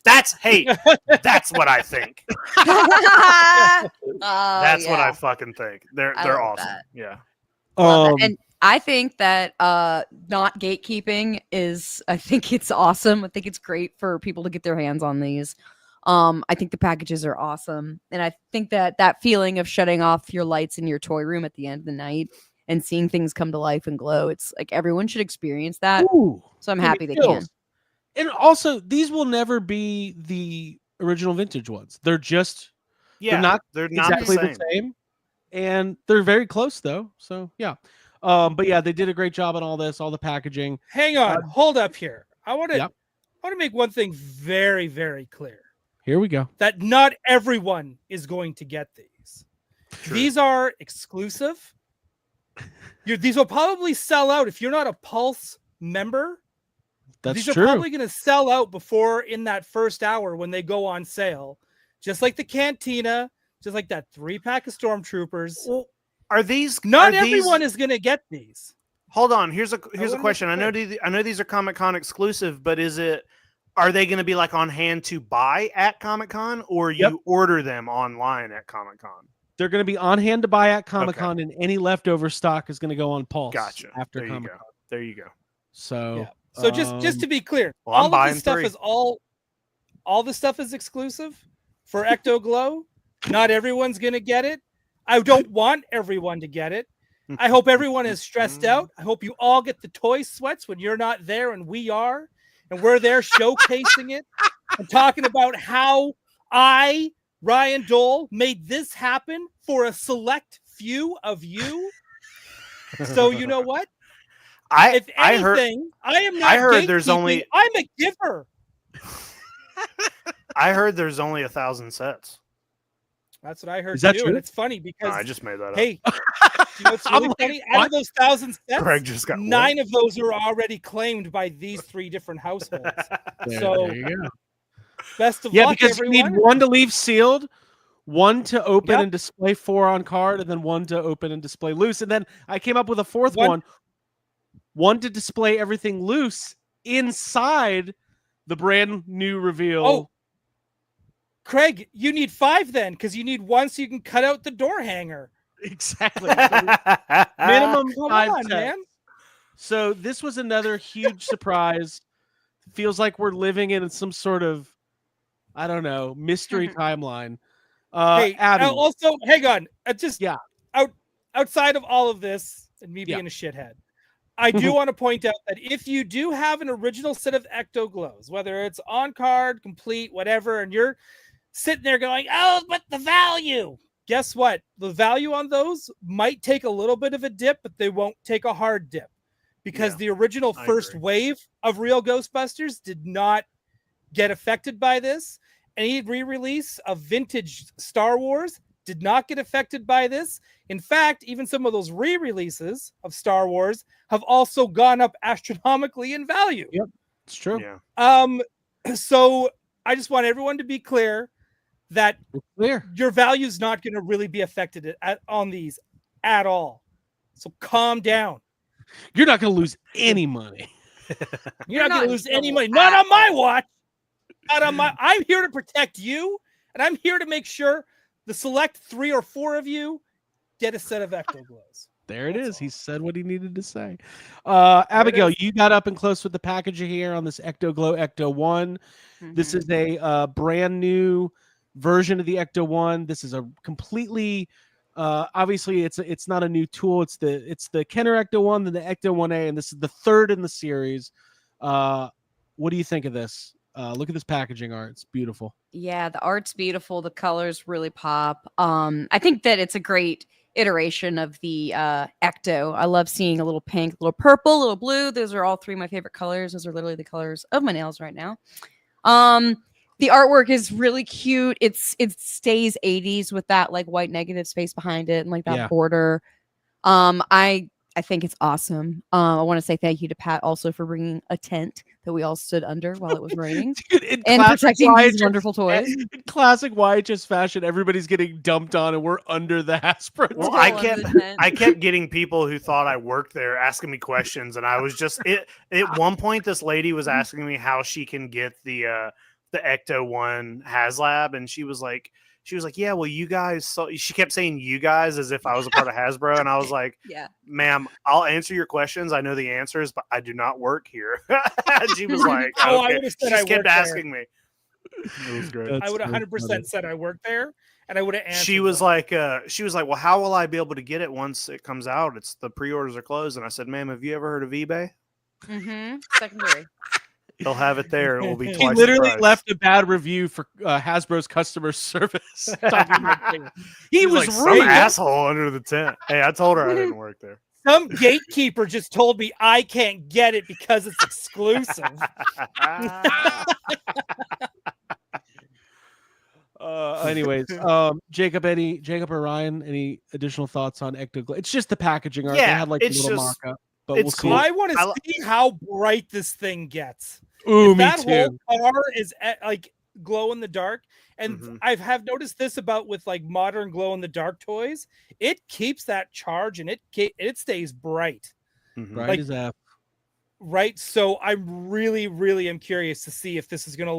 that's what I think. That's what I fucking think. They're I love awesome. that. Yeah. Love that. And I think that not gatekeeping I think it's awesome. I think it's great for people to get their hands on these. I think the packages are awesome. And I think that feeling of shutting off your lights in your toy room at the end of the night and seeing things come to life and glow, it's like everyone should experience that. Ooh, So I'm give me happy they can. chills. And also, these will never be the original vintage ones. They're just Yeah. not they're not exactly the same. the same. And they're very close though. So yeah. But yeah, they did a great job on all this, all the packaging. Hang on, hold up here. I want to Yep. make one thing very, very clear. Here we go. That not everyone is going to get these. True. These are exclusive. These will probably sell out if you're not a Pulse member. That's These true. are probably going to sell out before in that first hour when they go on sale. Just like the Cantina, just like that 3-pack of Stormtroopers. Well, are these Not are everyone these, is going to get these. Hold on. Here's a wanna question. I know these are Comic-Con exclusive, but are they going to be like on hand to buy at Comic-Con, or you order them online at Comic-Con? They're going to be on hand to buy at Comic-Con, and any leftover stock is going to go on Pulse. Gotcha. After There you Comic-Con. go. There you go. So, Yeah. So just to be clear, well, I'm all of buying this stuff 3. is all the stuff is exclusive for Ecto-Glow. Not everyone's going to get it. I don't want everyone to get it. I hope everyone is stressed out. I hope you all get the toy sweats when you're not there and we are. And we're there showcasing it and talking about how I, Ryan Dole, made this happen for a select few of you. So you know what? If anything, I am not. I heard there's gatekeeping. only. I'm a giver. I heard there's only 1,000 sets. That's what I heard Is that too. true? And it's funny because I just made that up. hey, you know what's really funny? Out of those 1,000 sets, Craig just got 9 of those are already claimed by these 3 different households. So there you go. best of Yeah, luck, because everyone. you need 1 to leave sealed, 1 to open Yep. and display 4 on card, and then 1 to open and display loose. And then I came up with a fourth One- one to display everything loose inside the brand new reveal. Oh, Craig, you need 5 then, because you need 1 so you can cut out the door hanger. Exactly. Minimum Come 5 on, sets. man. So this was another huge surprise. Feels like we're living in some sort of, I don't know, mystery timeline. Hey, Abby, also, hang on. Just Yeah. outside of all of this and me being a shithead, I do want to point out that if you do have an original set of Ecto-Glows, whether it's on card, complete, whatever, and you're sitting there going, oh, but the value. Guess what? The value on those might take a little bit of a dip, but they won't take a hard dip because the original I first agree. wave of real Ghostbusters did not get affected by this. Any re-release of vintage Star Wars did not get affected by this. In fact, even some of those re-releases of Star Wars have also gone up astronomically in value. Yep, it's true. Yeah. So I just want everyone to be clear that It's clear. your value is not going to really be affected on these at all. So calm down. You're not going to lose any money. You're not going not to lose in any trouble money. Not at on my all. watch. Not on my. I'm here to protect you, and I'm here to make sure the select 3 or 4 of you get a set of Ecto-Glows. There it That's is. all. He said what he needed to say. Abigail, is. you got up and close with the packaging here on this Ecto-Glow Ecto 1. This is a brand new version of the Ecto 1. This is a completely obviously it's not a new tool. It's the Kenner Ecto 1, then the Ecto 1A, and this is the 3rd in the series. What do you think of this? Look at this packaging art. It's beautiful. Yeah, the art's beautiful. The colors really pop. I think that it's a great iteration of the Ecto. I love seeing a little pink, a little purple, a little blue. Those are all 3 of my favorite colors. Those are literally the colors of my nails right now. The artwork is really cute. It stays 80s with that like white negative space behind it and like that border. I think it's awesome. I want to say thank you to Pat also for bringing a tent that we all stood under while it was raining Dude, and protecting these wonderful toys. In classic YHS fashion, everybody's getting dumped on, and we're under the Hasbro. Well, Go I on kept the tent. I kept getting people who thought I worked there asking me questions, and I was just at one point this lady was asking me how she can get the Ecto 1 HasLab, and she was like, yeah, well, you guys she kept saying you guys as if I was a part of Hasbro, and I was like, Yeah. ma'am, I'll answer your questions. I know the answers, but I do not work here. And she was like, Oh, I okay. would've She said I just kept worked there. asking me. It was great. I would 100% said I worked there, and I would have answered. She was them. like, well, how will I be able to get it once it comes out? It's the pre-orders are closed. And I said, ma'am, have you ever heard of eBay? Secondary. They'll have it there, and it will be He twice the literally price. left a bad review for Hasbro's customer service. Talking about things. He was like some rude. asshole under the tent. Hey, I told her I didn't work there. Some gatekeeper just told me I can't get it because it's exclusive. Anyways, Jacob or Ryan, any additional thoughts on Ecto-Glow? It's just the packaging art. They Yeah, had like a it's little just- mock-up, but we'll it's see. cool. I want I to li- see how bright this thing gets. Ooh, If me that whole too. car is like glow in the dark, and Mhm. I have noticed this about with like modern glow in the dark toys, it keeps that charge and it stays bright. Mhm. Bright like- as F. Right. So I'm really am curious to see if this is gonna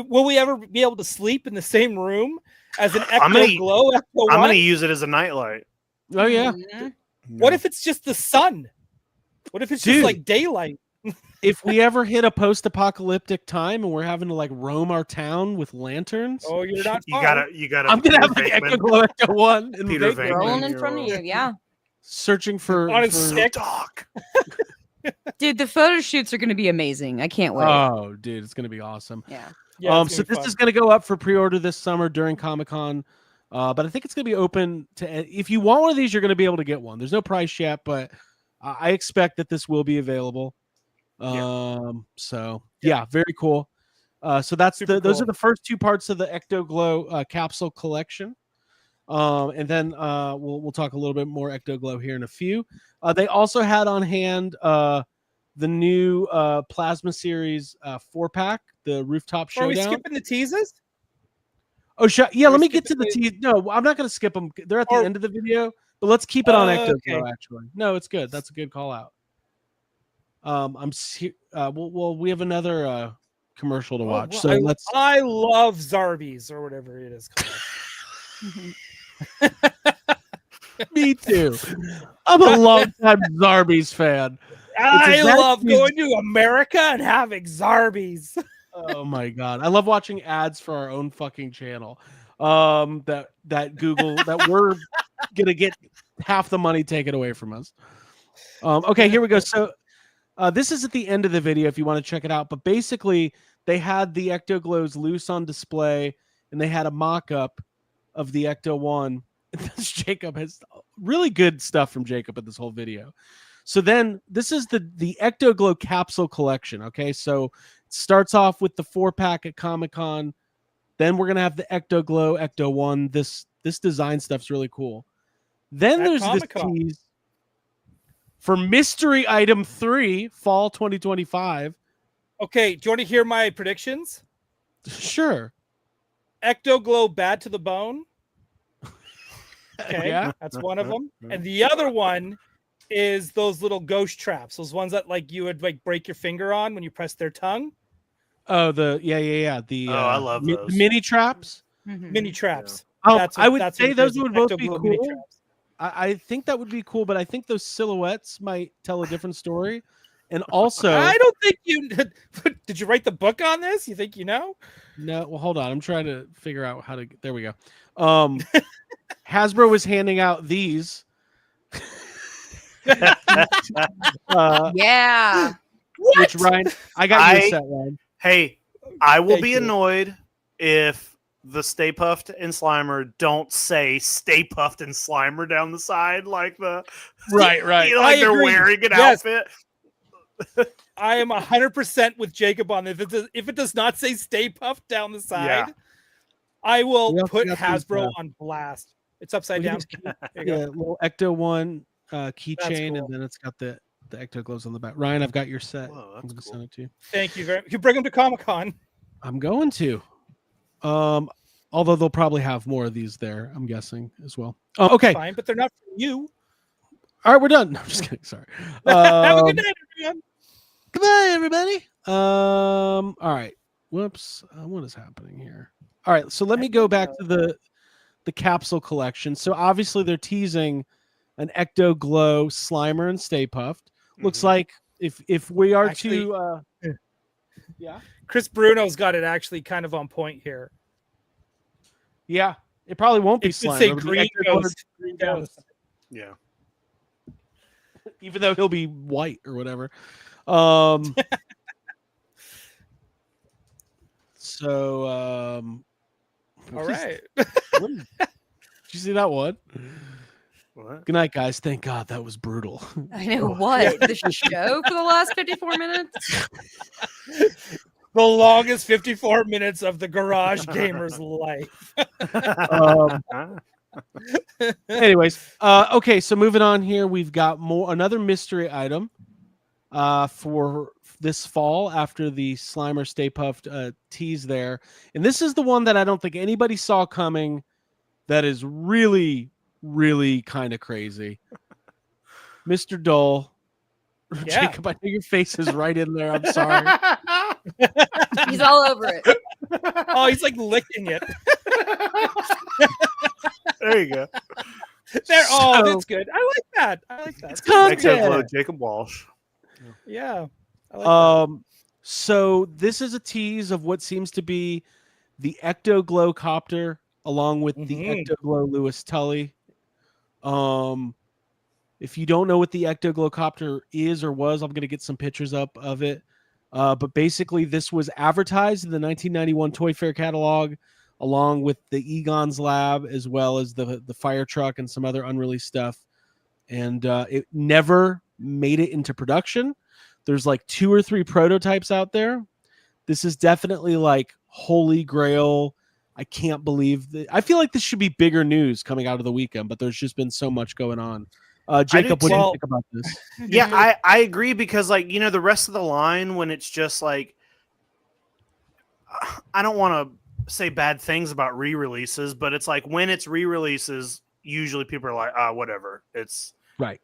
will we ever be able to sleep in the same room as an I'm gonna- Ecto-Glow? Ecto-1? I'm gonna use it as a nightlight. Oh yeah. Mhm. What if it's just the sun? What if it's Dude. just like daylight? If we ever hit a post-apocalyptic time and we're having to like roam our town with lanterns, Oh, you're not You far. gotta. I'm gonna Peter have like Venkman. Ecto-Glow Ecto-1 and Peter Venkman Venkman. Rolling in front of Hero. you, yeah. searching for, On a for- stick. Doc. Dude, the photo shoots are going to be amazing. I can't wait. Oh, dude, it's gonna be awesome. Yeah. Yeah, it's So gonna be this fun. is going to go up for pre-order this summer during Comic-Con, but I think it's going to be open to. If you want one of these, you're going to be able to get one. There's no price yet, but I expect that this will be available. So yeah, very cool. So that's Super those cool. are the first two parts of the Ecto-Glow capsule collection. And then we'll talk a little bit more Ecto-Glow here in a few. They also had on hand the new Plasma Series 4-pack, the Rooftop Are we Showdown. skipping the teases? Oh, yeah. Are we Let me get to skipping the tease. No, I'm not going to skip them. They're at the Or- end of the video, but let's keep it on Ecto-Glow. Okay. Actually, no, it's good. That's a good call out. We have another commercial to watch. Oh, So well, let's. I love Zarbies or whatever it is called. Me too. I'm a longtime Zarbies fan. I exactly- love going to America and having Zarbies. Oh my god, I love watching ads for our own fucking channel. That Google that we're gonna get half the money taken away from us. Okay, here we go. So this is at the end of the video if you want to check it out. But basically, they had the Ecto-Glows loose on display, and they had a mock-up of the Ecto-1. Jacob has really good stuff from Jacob in this whole video. So then this is the Ecto-Glow capsule collection. Okay, so it starts off with the 4-pack at Comic-Con. Then we're gonna have the Ecto-Glow Ecto-1. This design stuff's really cool. Then At there's Comic-Con. this tease for Mystery Item 3, Fall 2025. Okay, do you want to hear my predictions? Sure. Ecto-Glow bad to the bone. Okay, Yeah. that's one of them. And the other one is those little ghost traps. Those ones that like you would like break your finger on when you press their tongue. Oh, yeah. The I love the those. mini traps. Mhm. Mini traps. I would that's say what it those is, would both be Ecto-Glow mini cool. traps. I think that would be cool, but I think those silhouettes might tell a different story. And also, I don't think you did. You write the book on this? You think you know? no. Well, hold on. I'm trying to figure out how to. There we go. Hasbro was handing out these. Yeah. Which Ryan, I got you a I- set, Ryan. Hey, I will Thank be you. annoyed if the Stay Puffed and Slimer don't say Stay Puffed and Slimer down the side like the Right. you know, like I they're agree. wearing an Yes. outfit. I am 100% with Jacob on this. If it does not say Stay Puffed down the side, Yeah. I will We also put got these, Hasbro on blast. It's upside we down. just- There you Yeah, go. little Ecto-1 keychain, cool. and then it's got the Ecto-Glows on the back. Ryan, I've got your set. Whoa, I'm that's gonna cool. send it to you. Thank you very much. You bring them to Comic Con. I'm going to. Although they'll probably have more of these there, I'm guessing as well. Oh, okay. Fine, but they're not for you. All right, we're done. No, I'm just kidding. Sorry. Have a good night, everyone. Goodbye, everybody. All right. Whoops. What is happening here? All right. So let me go back to the capsule collection. So obviously they're teasing an Ecto-Glow Slimer and Stay Puffed. Looks Mhm. like if we are Actually- to yeah. Chris Bruno's got it actually kind of on point here. Yeah. It probably won't be It should Slimer. say It'll be green Ecto-Glow ghost Green down the Ghost, side. Yeah. even though he'll be white or whatever. So All right. did you see that one? What? Good night, guys. Thank God that was brutal. I know what the show for the last 54 minutes. The longest 54 minutes of the garage gamer's life. Anyways, okay, so moving on here, we've got another mystery item for this fall after the Slimer Stay Puffed tease there. And this is the one that I don't think anybody saw coming that is really, really kind of crazy. Mr. Dole. Yeah. Jacob, I know your face is right in there. I'm sorry. He's all over it. Oh, he's like licking it. There you go. There. Oh, So- that's good. I like that. I like that. It's Ecto-Glow content. Jacob Walsh. Yeah. I like that. So this is a tease of what seems to be the Ecto-Glow copter along with the Mhm. Ecto-Glow Lewis Tully. If you don't know what the Ecto-Glow copter is or was, I'm going to get some pictures up of it. But basically, this was advertised in the 1991 Toy Fair catalog, along with the Egon's Lab, as well as the fire truck and some other unreleased stuff. And it never made it into production. There's like 2 or 3 prototypes out there. This is definitely like holy grail. I can't believe that. I feel like this should be bigger news coming out of the weekend, but there's just been so much going on. Jacob, what do you too. think about this? Yeah, I agree because like the rest of the line when it's just like I don't want to say bad things about re-releases, but it's like when it's re-releases, usually people are like, whatever. It's Right.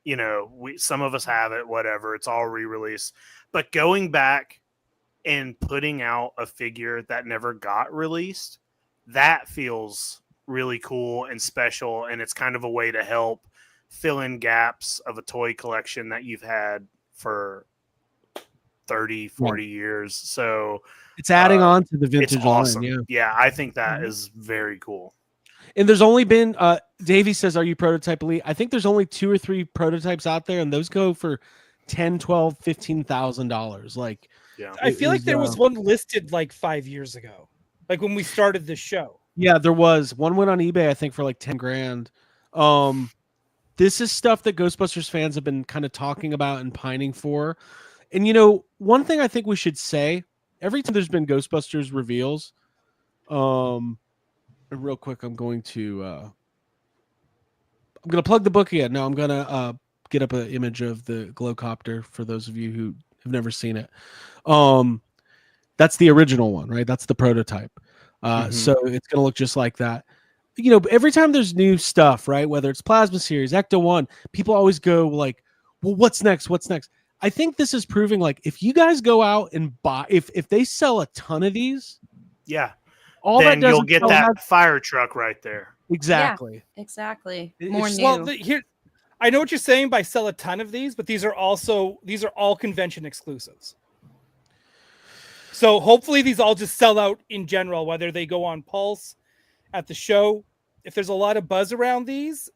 Some of us have it, whatever. It's all re-release. But going back and putting out a figure that never got released, that feels really cool and special, and it's kind of a way to help fill in gaps of a toy collection that you've had for 30, 40 years. So It's adding on to the vintage it's awesome. line. Yeah, I think that is very cool. And there's only been Davey says, are you prototype elite? I think there's only 2 or 3 prototypes out there, and those go for $10, $12, $15,000. Like, Yeah. I feel like there was one listed like 5 years ago, like when we started the show. yeah, there was one went on eBay, I think, for like 10 grand. This is stuff that Ghostbusters fans have been kind of talking about and pining for. And one thing I think we should say, every time there's been Ghostbusters reveals, real quick, I'm going to plug the book again. No, I'm gonna get up an image of the Glowcopter for those of you who have never seen it. That's the original one, right? That's the prototype. So it's gonna look just like that. Every time there's new stuff, right? Whether it's Plasma Series, Ecto 1, people always go like, well, what's next? What's next? I think this is proving like if you guys go out and buy, if they sell a ton of these, Yeah. all Then that does you'll is get sell that fire truck right there. exactly. Exactly. It's- More new. Well, here, I know what you're saying by sell a ton of these, but these are all convention exclusives. So hopefully these all just sell out in general, whether they go on Pulse at the show. If there's a lot of buzz around these,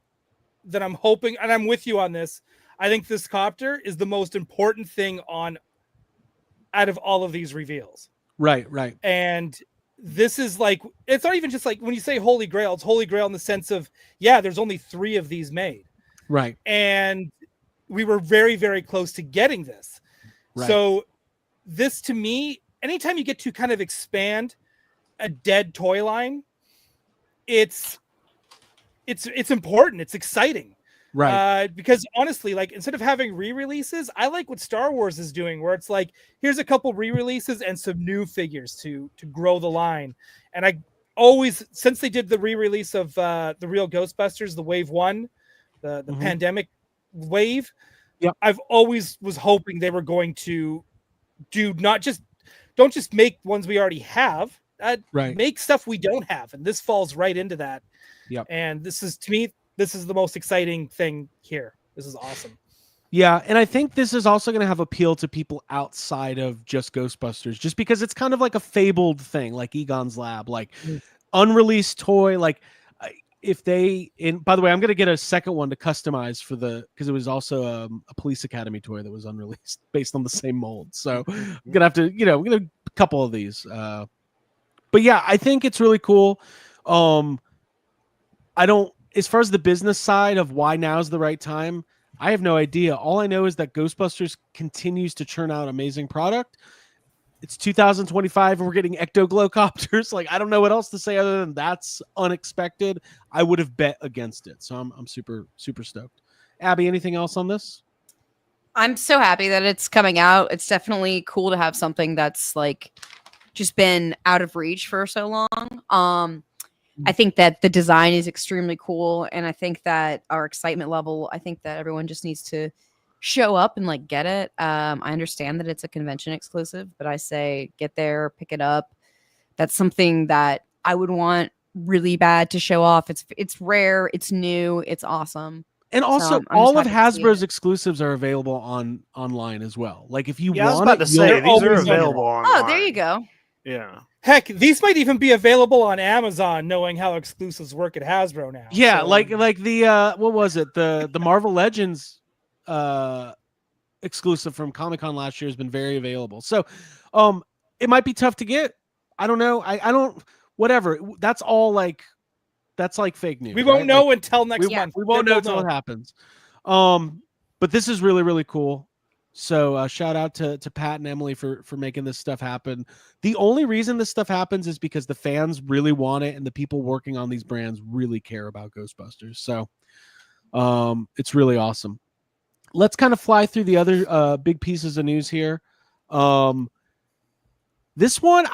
then I'm hoping, and I'm with you on this, I think this copter is the most important thing out of all of these reveals. Right. And this is like, it's not even just like when you say Holy Grail, it's Holy Grail in the sense of, yeah, there's only 3 of these made. Right. And we were very, very close to getting this. Right. So this to me, anytime you get to kind of expand a dead toy line, it's important. It's exciting. Right. Because honestly, like instead of having re-releases, I like what Star Wars is doing, where it's like, here's a couple re-releases and some new figures to grow the line. And I always, since they did the re-release of the real Ghostbusters, the Wave 1, the pandemic wave, Yep. I've always was hoping they were going to don't just make ones we already have, Right. make stuff we don't have. And this falls right into that. Yep. And this is, to me, this is the most exciting thing here. This is awesome. Yeah, and I think this is also going to have appeal to people outside of just Ghostbusters, just because it's kind of like a fabled thing, like Egon's Lab, like unreleased toy. Like if they, by the way, I'm going to get a second one to customize because it was also a Police Academy toy that was unreleased based on the same mold. So I'm going to have to, I'm going to a couple of these. But yeah, I think it's really cool. as far as the business side of why now's the right time, I have no idea. All I know is that Ghostbusters continues to churn out amazing product. It's 2025 and we're getting Ecto-Glow copters. Like, I don't know what else to say other than that's unexpected. I would have bet against it. So I'm super, super stoked. Abby, anything else on this? I'm so happy that it's coming out. It's definitely cool to have something that's like just been out of reach for so long. I think that the design is extremely cool, and I think that our excitement level, I think that everyone just needs to show up and like get it. I understand that it's a convention exclusive, but I say get there, pick it up. That's something that I would want really bad to show off. It's rare, it's new, it's awesome. And also, I'm all of just happy to see Hasbro's it. exclusives are available online as well. Like, if you Yeah, I was want about it, to say you'll- these are always available on. Oh, there you go. Yeah. Heck, these might even be available on Amazon, knowing how exclusives work at Hasbro now. yeah, So, like the what was it? The Marvel Legends exclusive from Comic-Con last year has been very available. So it might be tough to get. I don't know. I don't whatever. That's all like fake news. we won't right? know Like, until next month. we won't Then know we'll until it happens. But this is really, really cool. So shout out to Pat and Emily for making this stuff happen. The only reason this stuff happens is because the fans really want it and the people working on these brands really care about Ghostbusters. So it's really awesome. Let's kind of fly through the other big pieces of news here. This one,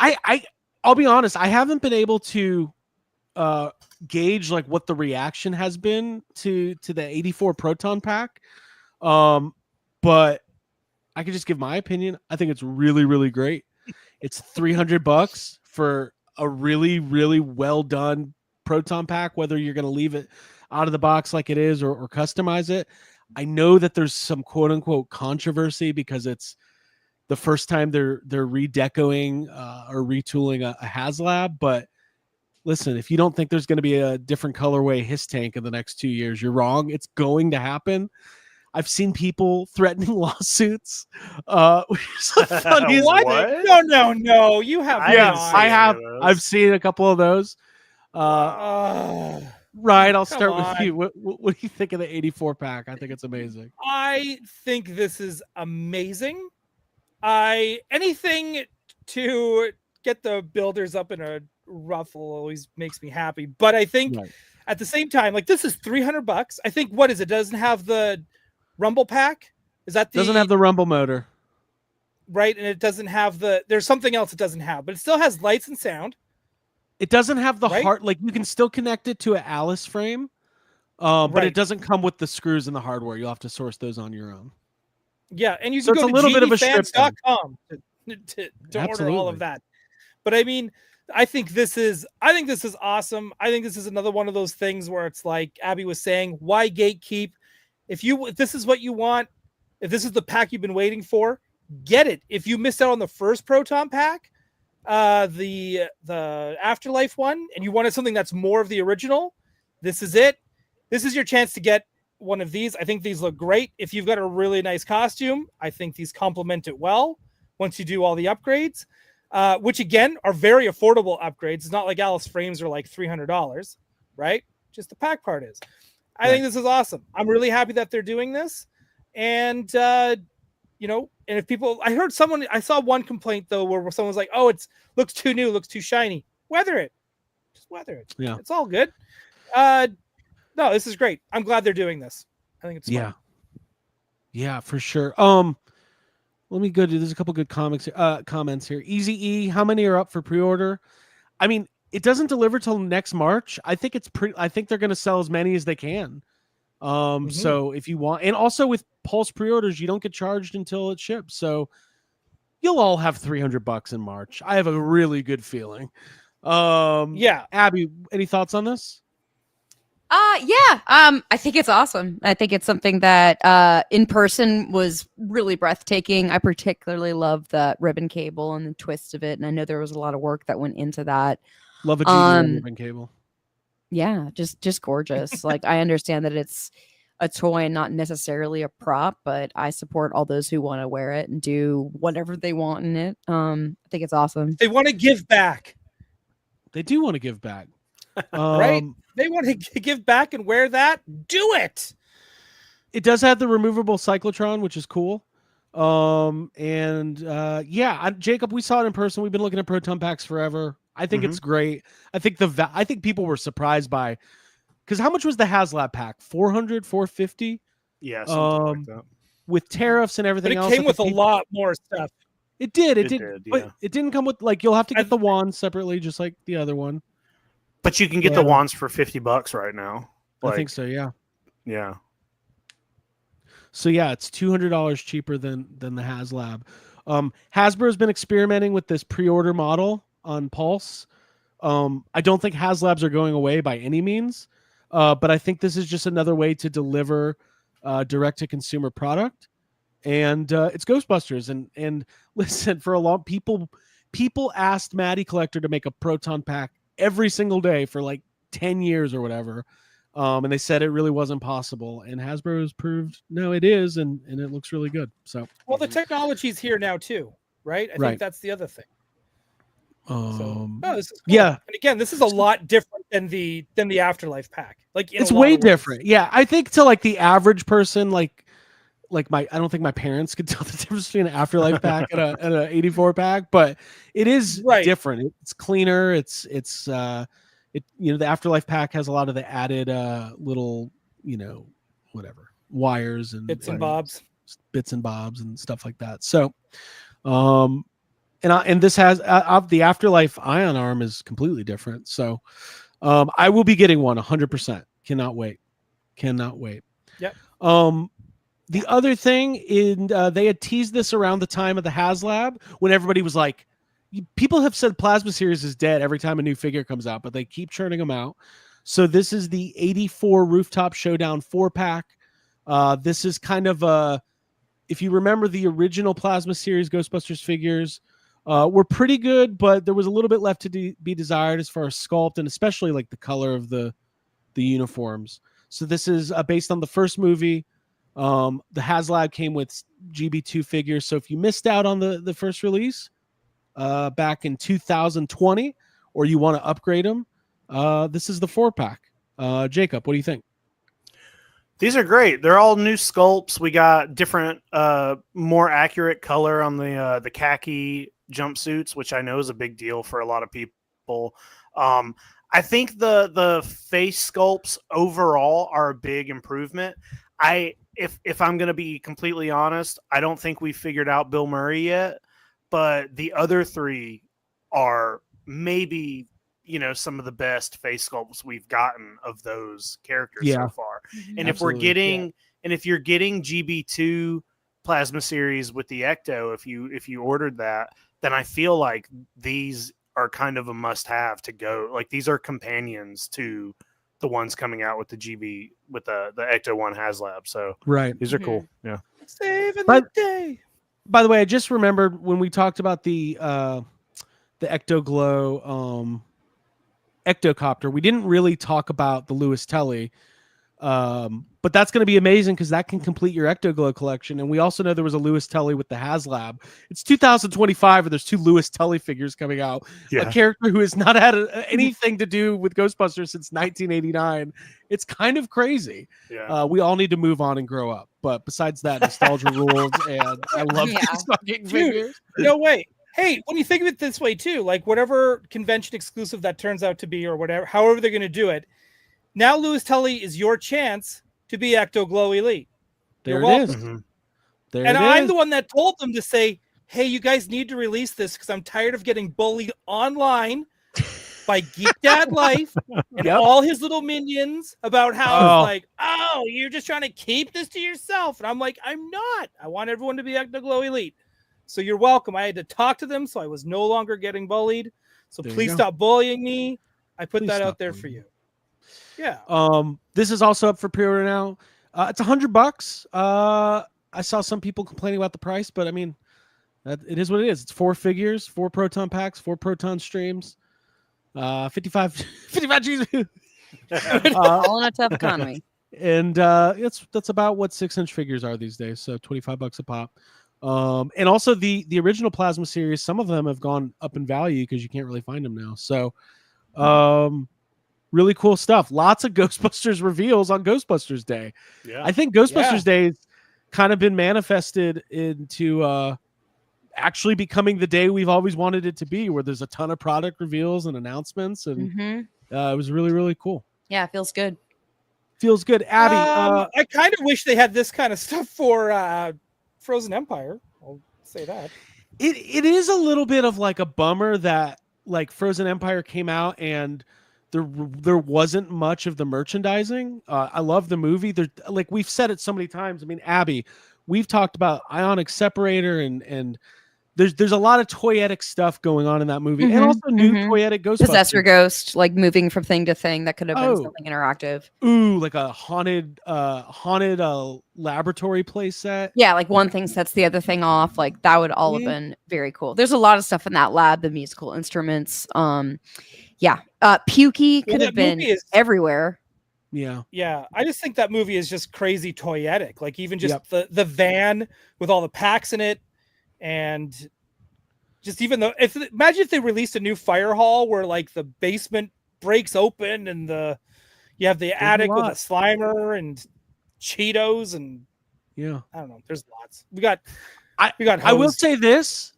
I'll be honest, I haven't been able to gauge like what the reaction has been to the 84 Proton pack. But I could just give my opinion. I think it's really, really great. It's $300 for a really, really well done Proton pack, whether you're going to leave it out of the box like it is or customize it. I know that there's some quote unquote controversy because it's the first time they're redecoing or retooling a HasLab. But listen, if you don't think there's going to be a different colorway Hiss tank in the next 2 years, you're wrong. It's going to happen. I've seen people threatening lawsuits. Which is the funniest What? thing. No. You have Yes, not. I have. any of those. I've seen a couple of those. Ryan, I'll Come start with on. you. What do you think of the 84 pack? I think it's amazing. I think this is amazing. Anything to get the builders up in a ruffle always makes me happy. But I think Right. at the same time, like, this is $300. I think, what is it? Doesn't have the Rumble pack? Is that the Doesn't have the rumble motor. right? And it doesn't have there's something else it doesn't have, but it still has lights and sound. It doesn't have the Right? heart. Like, you can still connect it to an Alice frame, but Right. it doesn't come with the screws and the hardware. You'll have to source those on your own. Yeah, and you So can it's go a to little bit of a strip geniefans.com to order all Absolutely. of that. But I mean, I think this is awesome. I think this is another one of those things where it's like Abby was saying, why gatekeep? If this is what you want, if this is the pack you've been waiting for, get it. If you missed out on the first Proton pack, the Afterlife one, and you wanted something that's more of the original, this is it. This is your chance to get one of these. I think these look great. If you've got a really nice costume, I think these complement it well once you do all the upgrades, which again are very affordable upgrades. It's not like Alice frames are like $300, right? Just the pack part is. I think this is awesome. I'm really happy that they're doing this. And and if people, I saw one complaint though where someone was like, oh, it looks too new, looks too shiny. Weather it. Just weather it. Yeah. It's all good. No, this is great. I'm glad they're doing this. I think it's fun. Yeah, for sure. Let me go to. There's a couple good comments here. Easy E, how many are up for pre-order? I mean, it doesn't deliver till next March. I think I think they're going to sell as many as they can. So if you want, and also with Pulse pre-orders, you don't get charged until it ships. So you'll all have $300 in March. I have a really good feeling. Yeah. Abby, any thoughts on this? I think it's awesome. I think it's something that in person was really breathtaking. I particularly love the ribbon cable and the twist of it, and I know there was a lot of work that went into that. Love a GD ribbon cable. Yeah, just gorgeous. Like, I understand that it's a toy and not necessarily a prop, but I support all those who want to wear it and do whatever they want in it. I think it's awesome. They want to give back. They do want to give back. Right? They want to give back and wear that. Do it. It does have the removable cyclotron, which is cool. Jacob, we saw it in person. We've been looking at proton packs forever. I think it's great. I think I think people were surprised by, because how much was the HasLab pack? 400, 450? Yeah, something like that. With tariffs and But everything it else. came with a lot more stuff. It did. It did, But yeah. it didn't come with, like, you'll have to get the wand separately, just like the other one. But you can get the wands for $50 right now. I think so, yeah. Yeah. So yeah, it's $200 cheaper than the HasLab. Hasbro's been experimenting with this pre-order model on Pulse. I don't think HasLabs are going away by any means, but I think this is just another way to deliver direct-to-consumer product. And it's Ghostbusters. And listen, for a long people asked Matty Collector to make a Proton pack every single day for like 10 years or whatever. And they said it really wasn't possible. And Hasbro has proved, no, it is, and it looks really good. So, well, the technology's here now too, right? I think that's the other thing. This is cool. Yeah. And again, this is a lot different than the Afterlife pack. Like, it's way different. Yeah, I think to like the average person, like I don't think my parents could tell the difference between an Afterlife pack and a 84 pack, but it is different. It's cleaner. The Afterlife pack has a lot of the added little, whatever wires and bits and bobs and stuff like that. So, and this has the Afterlife ion arm is completely different. So, I will be getting one 100%. Cannot wait. Yep. The other thing they had teased this around the time of the HasLab when everybody was like, people have said Plasma Series is dead every time a new figure comes out, but they keep churning them out. So this is the 84 Rooftop Showdown 4-pack. This is kind of if you remember the original Plasma Series Ghostbusters figures, were pretty good, but there was a little bit left to be desired as far as sculpt and especially like the color of the uniforms. So this is based on the first movie. The HasLab came with GB2 figures. So if you missed out on the first release back in 2020, or you want to upgrade them, this is the 4-pack. Jacob, what do you think? These are great. They're all new sculpts. We got different, more accurate color on the khaki jumpsuits, which I know is a big deal for a lot of people. I think the face sculpts overall are a big improvement. If I'm going to be completely honest, I don't think we figured out Bill Murray yet, but the other three are maybe, some of the best face sculpts we've gotten of those characters so far. And Absolutely. if you're getting GB2 Plasma Series with the Ecto, if you ordered that, then I feel like these are kind of a must-have to go. Like, these are companions to the ones coming out with the GB with the Ecto 1 HasLab. So these are cool. Yeah. Saving the day. By the way, I just remembered when we talked about the Ecto-Glow Ectocopter, we didn't really talk about the Lewis Telly. But that's going to be amazing because that can complete your Ecto-Glow collection. And we also know there was a Lewis Telly with the HasLab. It's 2025 and there's 2 Lewis Telly figures coming out. Yeah. A character who has not had anything to do with Ghostbusters since 1989. It's kind of crazy. Yeah. We all need to move on and grow up. But besides that, nostalgia rules, and I love these fucking figures. No way. Hey, when you think of it this way too, like whatever convention exclusive that turns out to be, or whatever, however they're going to do it, now Lewis Telly is your chance to be Ecto-Glow Elite. There it is. Mm-hmm. And I'm the one that told them to say, hey, you guys need to release this because I'm tired of getting bullied online by Geek Dad Life and all his little minions about how it's like, oh, you're just trying to keep this to yourself. And I'm like, I'm not. I want everyone to be Ecto-Glow Elite. So you're welcome. I had to talk to them so I was no longer getting bullied. So please stop bullying me. I put that out there for you. Yeah. This is also up for pre-order now. It's $100. I saw some people complaining about the price, but I mean, it is what it is. It's 4 figures, 4 Proton packs, 4 Proton streams, 55 G's. All in a tough economy. And that's about what 6-inch figures are these days. So $25 a pop. And also the original Plasma series, some of them have gone up in value because you can't really find them now. So, really cool stuff. Lots of Ghostbusters reveals on Ghostbusters Day. Yeah. I think Ghostbusters Day has kind of been manifested into actually becoming the day we've always wanted it to be, where there's a ton of product reveals and announcements, and it was really, really cool. Yeah, it feels good. Feels good. Abby, I kind of wish they had this kind of stuff for Frozen Empire. I'll say that. it is a little bit of like a bummer that like Frozen Empire came out and there wasn't much of the merchandising. I love the movie. There, like we've said it so many times. I mean, Abby, we've talked about Ionic Separator and there's a lot of toyetic stuff going on in that movie, and also new toyetic Ghostbusters. Possessor Ghost, like moving from thing to thing. That could have been something interactive. Ooh, like a haunted laboratory play set. Yeah, like one thing sets the other thing off. Like that would all have been very cool. There's a lot of stuff in that lab. The musical instruments. Pukey could have been everywhere. Yeah. I just think that movie is just crazy toyetic. Like even just the van with all the packs in it. And just even though imagine if they released a new fire hall where like the basement breaks open and you have the attic with a Slimer and Cheetos and I don't know. There's lots. We got. I will say this.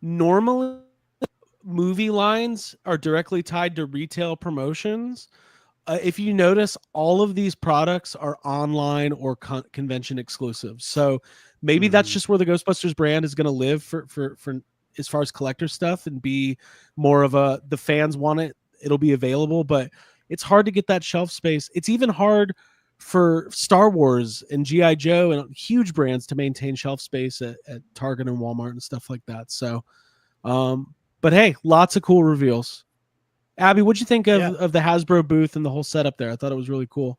Normally, movie lines are directly tied to retail promotions. If you notice, all of these products are online or convention exclusive. So maybe that's just where the Ghostbusters brand is going to live for as far as collector stuff and be more of the fans want it, it'll be available, but it's hard to get that shelf space. It's even hard for Star Wars and G.I. Joe and huge brands to maintain shelf space at Target and Walmart and stuff like that. So, but hey, lots of cool reveals. Abby, what'd you think of the Hasbro booth and the whole setup there? I thought it was really cool.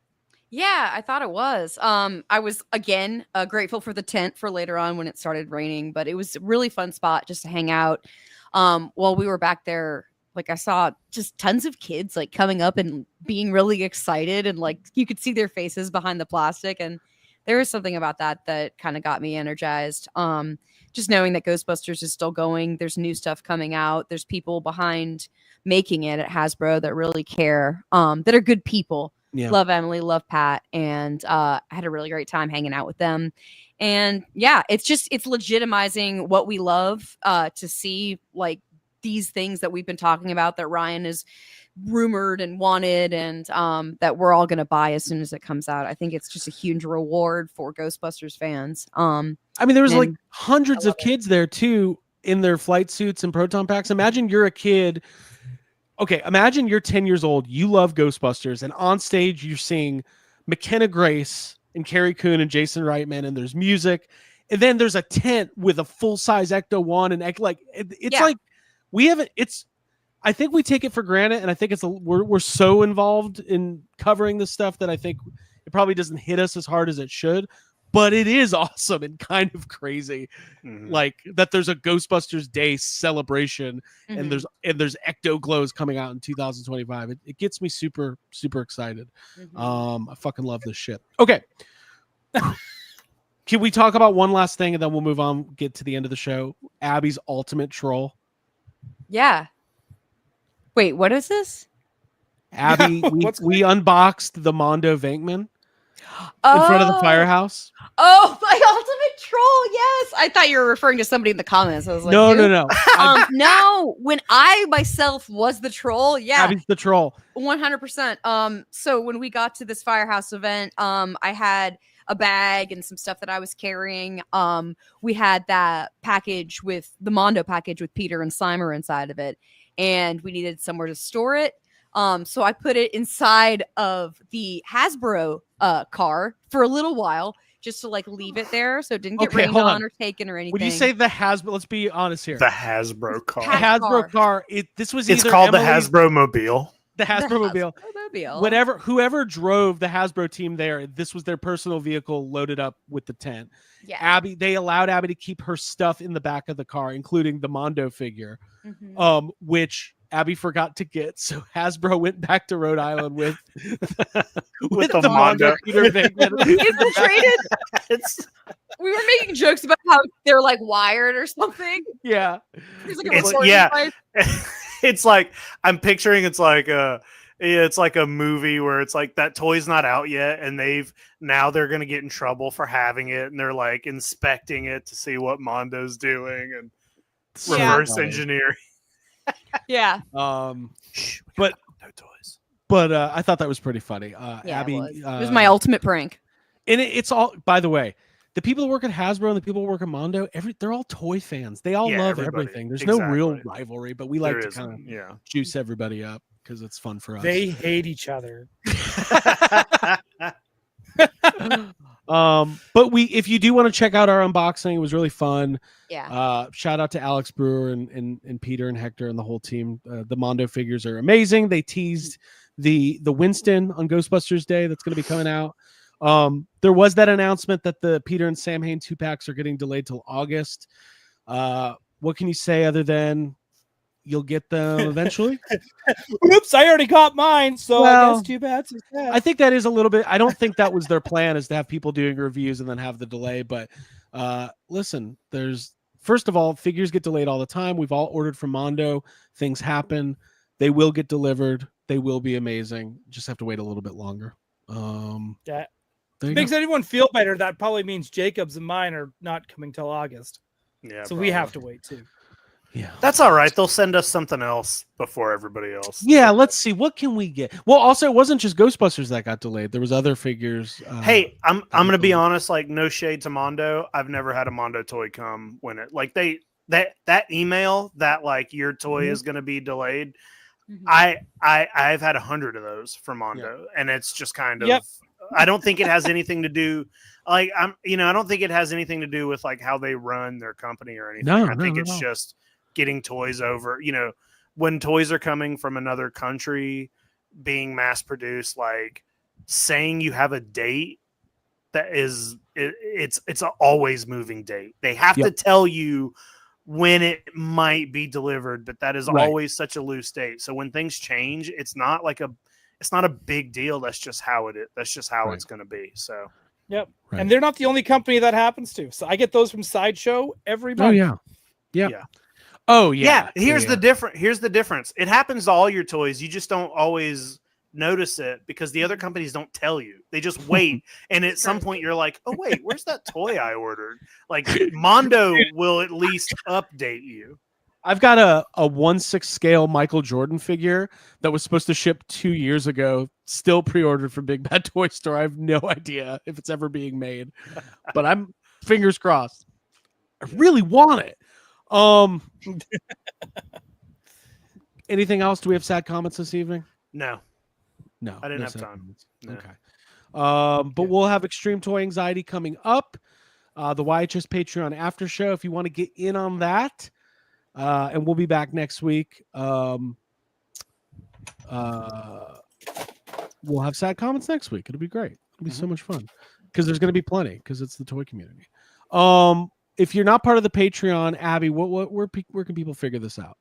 Yeah, I thought it was. I was, again, grateful for the tent for later on when it started raining, but it was a really fun spot just to hang out. While we were back there, like I saw just tons of kids like coming up and being really excited, and like you could see their faces behind the plastic. And there was something about that kind of got me energized. Just knowing that Ghostbusters is still going. There's new stuff coming out. There's people behind making it at Hasbro that really care, that are good people. Yeah. Love Emily, love Pat, and I had a really great time hanging out with them. And yeah, it's legitimizing what we love to see, like these things that we've been talking about that Ryan is rumored and wanted, and that we're all going to buy as soon as it comes out. I think it's just a huge reward for Ghostbusters fans. I mean, there was like hundreds of kids there too in their flight suits and Proton packs. Imagine you're a kid. Okay, imagine you're 10 years old, you love Ghostbusters, and on stage you're seeing McKenna Grace and Carrie Coon and Jason Reitman, and there's music, and then there's a tent with a full-size Ecto-1, and like we haven't. I think we take it for granted, and I think we're so involved in covering this stuff that I think it probably doesn't hit us as hard as it should. But it is awesome and kind of crazy, like that. There's a Ghostbusters Day celebration, and there's Ecto-Glows coming out in 2025. It gets me super super excited. I fucking love this shit. Okay, can we talk about one last thing and then we'll move on? Get to the end of the show. Abby's ultimate troll. Yeah. Wait, what is this? Abby, we unboxed the Mondo Venkman. In front of the firehouse. Oh, my ultimate troll! Yes, I thought you were referring to somebody in the comments. I was like, no. No. When I myself was the troll, yeah, Abby's the troll, 100%. So when we got to this firehouse event, I had a bag and some stuff that I was carrying. We had that package with the Mondo package with Peter and Slimer inside of it, and we needed somewhere to store it. So I put it inside of the Hasbro car for a little while, just to like leave it there so it didn't get rained on or taken or anything. Would you say the Hasbro? Let's be honest here. The Hasbro car. Hasbro car. It's called the Hasbro Mobile. The Hasbro Mobile. Whoever drove the Hasbro team there, this was their personal vehicle loaded up with the tent. Yeah. Abby, they allowed Abby to keep her stuff in the back of the car, including the Mondo figure, which Abby forgot to get. So Hasbro went back to Rhode Island with the Mondo. Infiltrated. We were making jokes about how they're like wired or something. Yeah. There's like a recording device. It's like I'm picturing it's like a movie where it's like that toy's not out yet, and they're gonna get in trouble for having it, and they're like inspecting it to see what Mondo's doing and Yeah. reverse engineering. Yeah. Shh, we But- got Mondo toys. But I thought that was pretty funny. Yeah, Abby, it was my ultimate prank. and it's all. By the way, the people who work at Hasbro and the people who work at Mondo, they're all toy fans. They all Yeah, love everybody. everything. There's no real Exactly. rivalry, but we like There to isn't, kind of yeah. juice everybody up because it's fun for us. They hate each other. But if you do want to check out our unboxing, it was really fun. Yeah. Shout out to Alex Brewer and Peter and Hector and the whole team. The Mondo figures are amazing. They teased the Winston on Ghostbusters Day that's going to be coming out. There was that announcement that the Peter and Sam Hain 2-packs are getting delayed till August. What can you say other than you'll get them eventually? Oops, I already got mine, so I Well, guess too bad. So sad. I think that is a little bit. I don't think that was their plan, is to have people doing reviews and then have the delay. But listen, first of all, figures get delayed all the time. We've all ordered from Mondo. Things happen. They will get delivered. They will be amazing. Just have to wait a little bit longer. Yeah. There you Makes go. anyone feel better. That probably means Jacob's and mine are not coming till August. Yeah, So we have to wait too. Yeah. That's all right. They'll send us something else before everybody else. Yeah, let's see. What can we get? Well, also, it wasn't just Ghostbusters that got delayed. There was other figures. Hey, I'm gonna be honest. Like, no shade to Mondo. I've never had a Mondo toy come when it like that email that like your toy is gonna be delayed. Mhm. I've had 100 of those from Mondo, and it's just kind of. Yep. I don't think it has anything to do. Like I don't think it has anything to do with like how they run their company or anything. No, I think no, it's no. just getting toys over. When toys are coming from another country, being mass produced, like saying you have a date that is it's an always moving date. They have to Yep. tell you when it might be delivered, but that is Right. always such a loose date. So when things change, it's not a big deal. That's just how it is. That's just how Right. it's going to be. So Yep. Right. And they're not the only company that happens to. So I get those from Sideshow every month. Oh yeah. Yeah. Yeah. Oh yeah. Here's the difference. It happens to all your toys. You just don't always notice it because the other companies don't tell you. They just wait, and at some point you're like, "Oh wait, where's that toy I ordered?" Like Mondo will at least update you. I've got a 1/6 scale Michael Jordan figure that was supposed to ship 2 years ago, still pre-ordered from Big Bad Toy Store. I have no idea if it's ever being made, but I'm fingers crossed. I really want it. Anything else? Do we have sad comments this evening? No, No, I didn't no have sad time. comments. No. Okay. But we'll have Extreme Toy Anxiety coming up. The YHS Patreon after show if you want to get in on that. And we'll be back next week. We'll have sad comments next week. It'll be great. It'll be so much fun because there's going to be plenty because it's the toy community. If you're not part of the Patreon, Abby, where can people figure this out?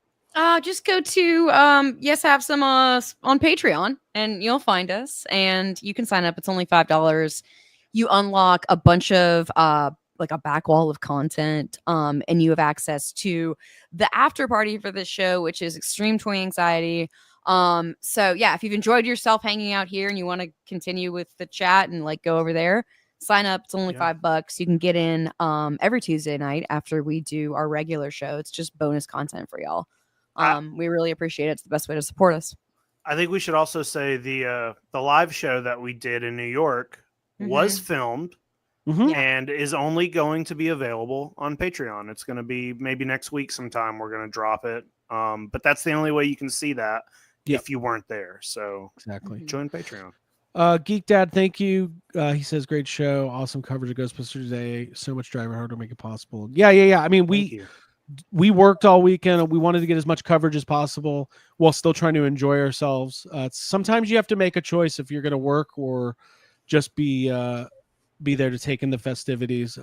Just go to Yes Have Some on Patreon and you'll find us and you can sign up. It's only $5. You unlock a bunch of like a back wall of content and you have access to the after party for this show, which is Extreme Toy Anxiety. So yeah, if you've enjoyed yourself hanging out here and you want to continue with the chat and like go over there, sign up. It's only $5. You can get in every Tuesday night after we do our regular show. It's just bonus content for y'all. We really appreciate it. It's the best way to support us. I think we should also say the live show that we did in New York was filmed Mhm. and is only going to be available on Patreon. It's going to be maybe next week sometime. We're going to drop it. But that's the only way you can see that if you weren't there. So Exactly. join Patreon. Geek Dad, thank you. He says, great show. Awesome coverage of Ghostbusters Day. So much driver hard to make it possible. Yeah. I mean, we worked all weekend and we wanted to get as much coverage as possible while still trying to enjoy ourselves. Sometimes you have to make a choice if you're going to work or just be there to take in the festivities.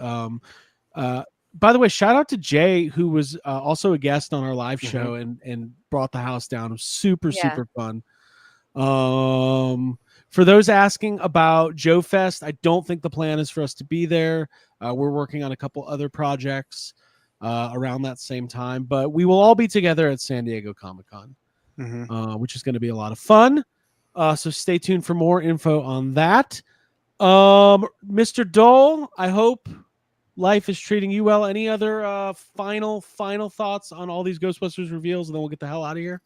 By the way, shout out to Jay, who was also a guest on our live show and brought the house down. It was super fun. For those asking about Joe Fest, I don't think the plan is for us to be there. We're working on a couple other projects around that same time, but we will all be together at San Diego Comic-Con. which is going to be a lot of fun. So stay tuned for more info on that. Mr. Dole, I hope life is treating you well. Any other final thoughts on all these Ghostbusters reveals, and then we'll get the hell out of here?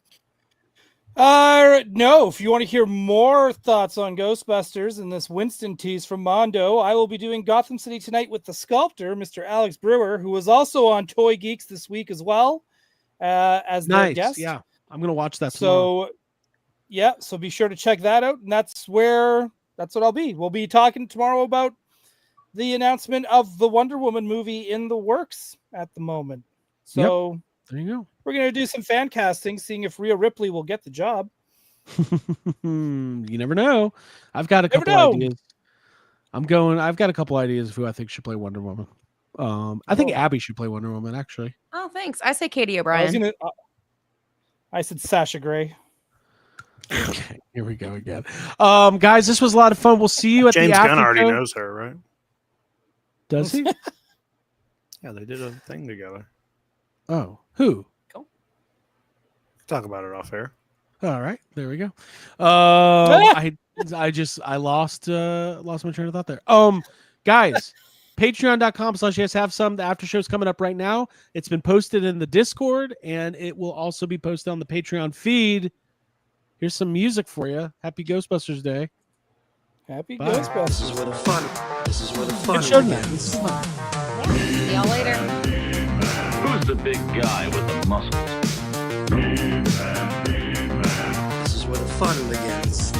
No, if you want to hear more thoughts on Ghostbusters and this Winston tease from Mondo, I will be doing Gotham City Tonight with the sculptor, Mr. Alex Brewer, who was also on Toy Geeks this week as well, as their guest. Yeah, I'm going to watch that tomorrow. So, yeah, so be sure to check that out. And that's what I'll be. We'll be talking tomorrow about the announcement of the Wonder Woman movie in the works at the moment. So there you go. We're going to do some fan casting, seeing if Rhea Ripley will get the job. You never know. I've got a couple ideas. I've got a couple ideas of who I think should play Wonder Woman. I think Abby should play Wonder Woman, actually. Oh, thanks. I say Katie O'Brien. I said Sasha Grey. Okay, here we go again. Guys, this was a lot of fun. We'll see you at James the after Gunn already show. knows her, right? Does he? Yeah, they did a thing together. Oh, who? Talk about it off air. All right, there we go. I lost my train of thought there. Guys, patreon.com/yeshavesome. The after show's coming up right now. It's been posted in the Discord, and it will also be posted on the Patreon feed. Here's some music for you. Happy Ghostbusters Day. Happy Bye. Ghostbusters. This is where the fun. This is where the fun Good show tonight. begins. This is fun. See y'all later. Who's the big guy with the muscles? This is where the fun begins.